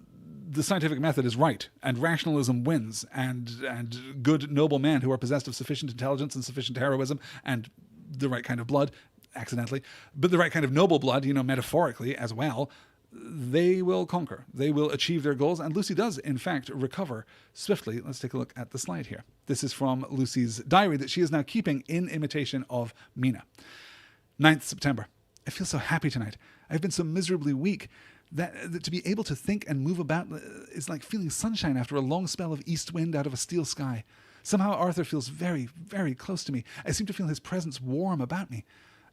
the scientific method is right, and rationalism wins, and good, noble men who are possessed of sufficient intelligence and sufficient heroism and the right kind of blood, accidentally, but the right kind of noble blood, metaphorically as well, they will conquer. They will achieve their goals, and Lucy does, in fact, recover swiftly. Let's take a look at the slide here. This is from Lucy's diary that she is now keeping in imitation of Mina. 9th September. I feel so happy tonight. I've been so miserably weak that to be able to think and move about is like feeling sunshine after a long spell of east wind out of a steel sky. Somehow Arthur feels very, very close to me. I seem to feel his presence warm about me.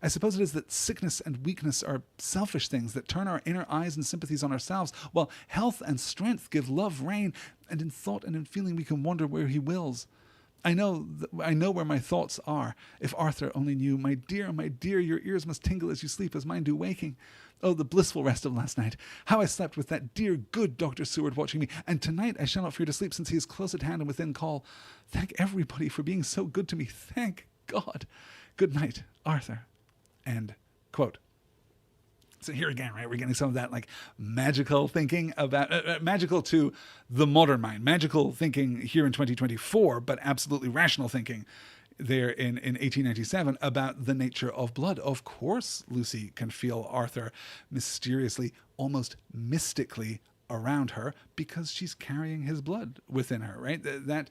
I suppose it is that sickness and weakness are selfish things that turn our inner eyes and sympathies on ourselves, while health and strength give love rein, and in thought and in feeling we can wander where he wills. I know where my thoughts are. If Arthur only knew, my dear, your ears must tingle as you sleep, as mine do waking. Oh, the blissful rest of last night. How I slept with that dear, good Dr. Seward watching me. And tonight I shall not fear to sleep, since he is close at hand and within call. Thank everybody for being so good to me. Thank God. Good night, Arthur. End quote. So here again, right, we're getting some of that like magical thinking about, magical to the modern mind, magical thinking here in 2024, but absolutely rational thinking there in 1897 about the nature of blood. Of course, Lucy can feel Arthur mysteriously, almost mystically around her because she's carrying his blood within her, right? That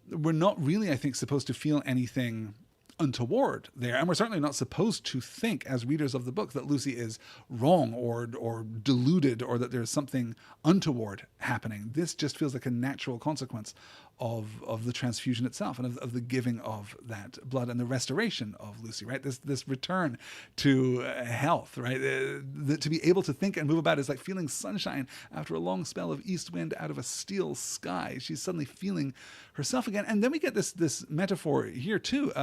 we're not really, I think, supposed to feel anything untoward there, and we're certainly not supposed to think as readers of the book that Lucy is wrong or deluded or that there's something untoward happening. This just feels like a natural consequence of the transfusion itself and of the giving of that blood and the restoration of Lucy, right? This return to health, right? To be able to think and move about is like feeling sunshine after a long spell of east wind out of a steel sky. She's suddenly feeling herself again. And then we get this metaphor here too.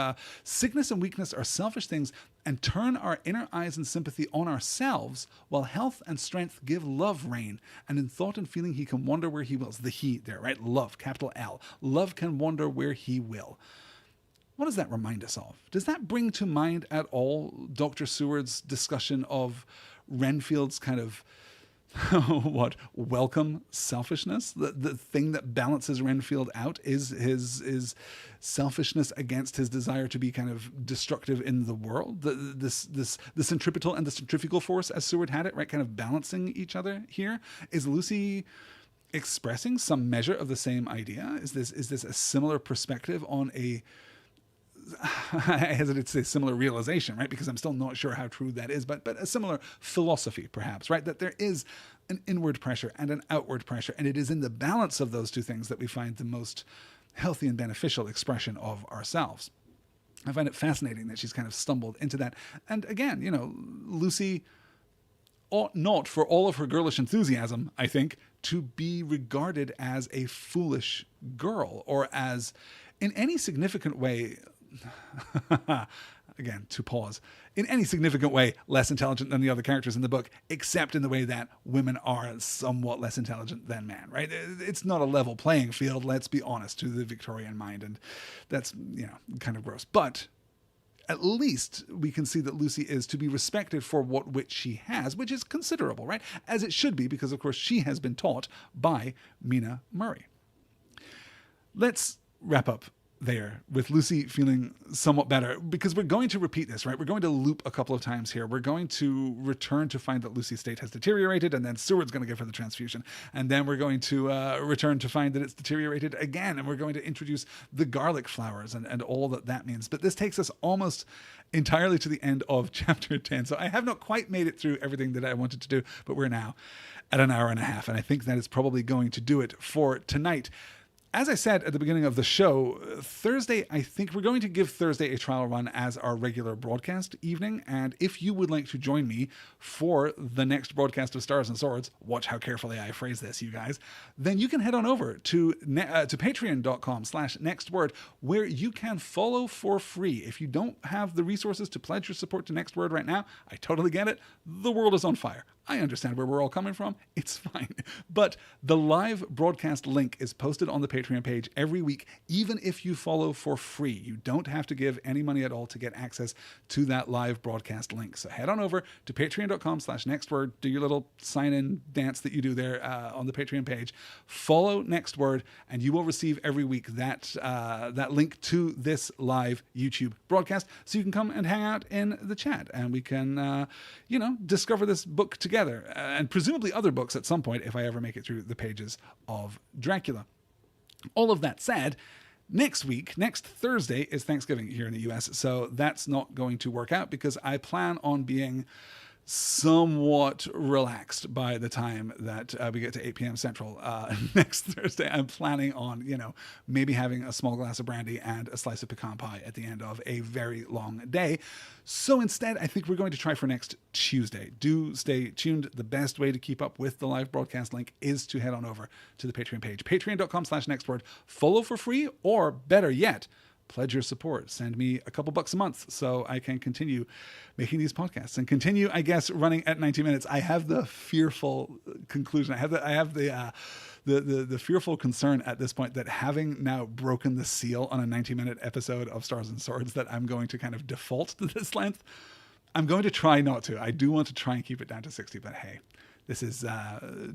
Sickness and weakness are selfish things and turn our inner eyes and sympathy on ourselves, while health and strength give love rein. And in thought and feeling he can wander where he wills. The he there, right? Love, capital L. Love can wander where he will. What does that remind us of? Does that bring to mind at all Dr. Seward's discussion of Renfield's kind of welcome selfishness? The thing that balances Renfield out is his selfishness against his desire to be kind of destructive in the world. The centripetal and the centrifugal force, as Seward had it, right, kind of balancing each other here. Is Lucy expressing some measure of the same idea? Is this a similar perspective on a I hesitate to say similar realization, right? Because I'm still not sure how true that is, but a similar philosophy, perhaps, right? That there is an inward pressure and an outward pressure, and it is in the balance of those two things that we find the most healthy and beneficial expression of ourselves. I find it fascinating that she's kind of stumbled into that. And again, Lucy ought not, for all of her girlish enthusiasm, I think, to be regarded as a foolish girl or as, in any significant way, again, to pause, in any significant way less intelligent than the other characters in the book, except in the way that women are somewhat less intelligent than men, right? It's not a level playing field, let's be honest, to the Victorian mind, and that's, kind of gross. But at least we can see that Lucy is to be respected for what wit she has, which is considerable, right? As it should be, because of course she has been taught by Mina Murray. Let's wrap up there with Lucy feeling somewhat better, because we're going to repeat this, right? We're going to loop a couple of times here. We're going to return to find that Lucy's state has deteriorated, and then Seward's going to give her the transfusion. And then we're going to return to find that it's deteriorated again, and we're going to introduce the garlic flowers and all that means. But this takes us almost entirely to the end of chapter 10. So I have not quite made it through everything that I wanted to do, but we're now at an hour and a half, and I think that is probably going to do it for tonight. As I said at the beginning of the show, Thursday, I think we're going to give Thursday a trial run as our regular broadcast evening. And if you would like to join me for the next broadcast of Stars and Swords, watch how carefully I phrase this, you guys, then you can head on over to patreon.com/nextword, where you can follow for free. If you don't have the resources to pledge your support to Next Word right now, I totally get it. The world is on fire. I understand where we're all coming from. It's fine. But the live broadcast link is posted on the Patreon page every week, even if you follow for free. You don't have to give any money at all to get access to that live broadcast link. So head on over to patreon.com/nextword, do your little sign-in dance that you do there on the Patreon page. Follow Next Word, and you will receive every week that link to this live YouTube broadcast, so you can come and hang out in the chat, and we can, discover this book together. And presumably other books at some point if I ever make it through the pages of Dracula. All of that said, next Thursday, is Thanksgiving here in the US, so that's not going to work out because I plan on being somewhat relaxed by the time that we get to 8 p.m. Central next Thursday. I'm planning on, maybe having a small glass of brandy and a slice of pecan pie at the end of a very long day. So instead, I think we're going to try for next Tuesday. Do stay tuned. The best way to keep up with the live broadcast link is to head on over to the Patreon page, patreon.com/nextword. Follow for free, or better yet, pledge your support. Send me a couple bucks a month so I can continue making these podcasts and continue, I guess, running at 90 minutes. I have the fearful conclusion. I have the fearful concern at this point that having now broken the seal on a 90-minute episode of Stars and Swords, that I'm going to kind of default to this length. I'm going to try not to. I do want to try and keep it down to 60, but hey, this is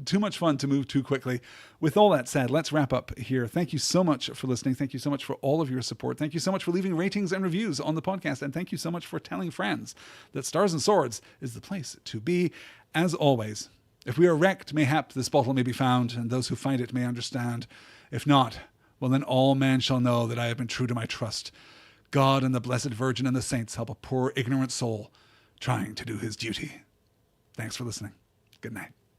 too much fun to move too quickly. With all that said, let's wrap up here. Thank you so much for listening. Thank you so much for all of your support. Thank you so much for leaving ratings and reviews on the podcast. And thank you so much for telling friends that Stars and Swords is the place to be. As always, if we are wrecked, mayhap this bottle may be found, and those who find it may understand. If not, well, then all men shall know that I have been true to my trust. God and the Blessed Virgin and the saints help a poor ignorant soul trying to do his duty. Thanks for listening. Good night.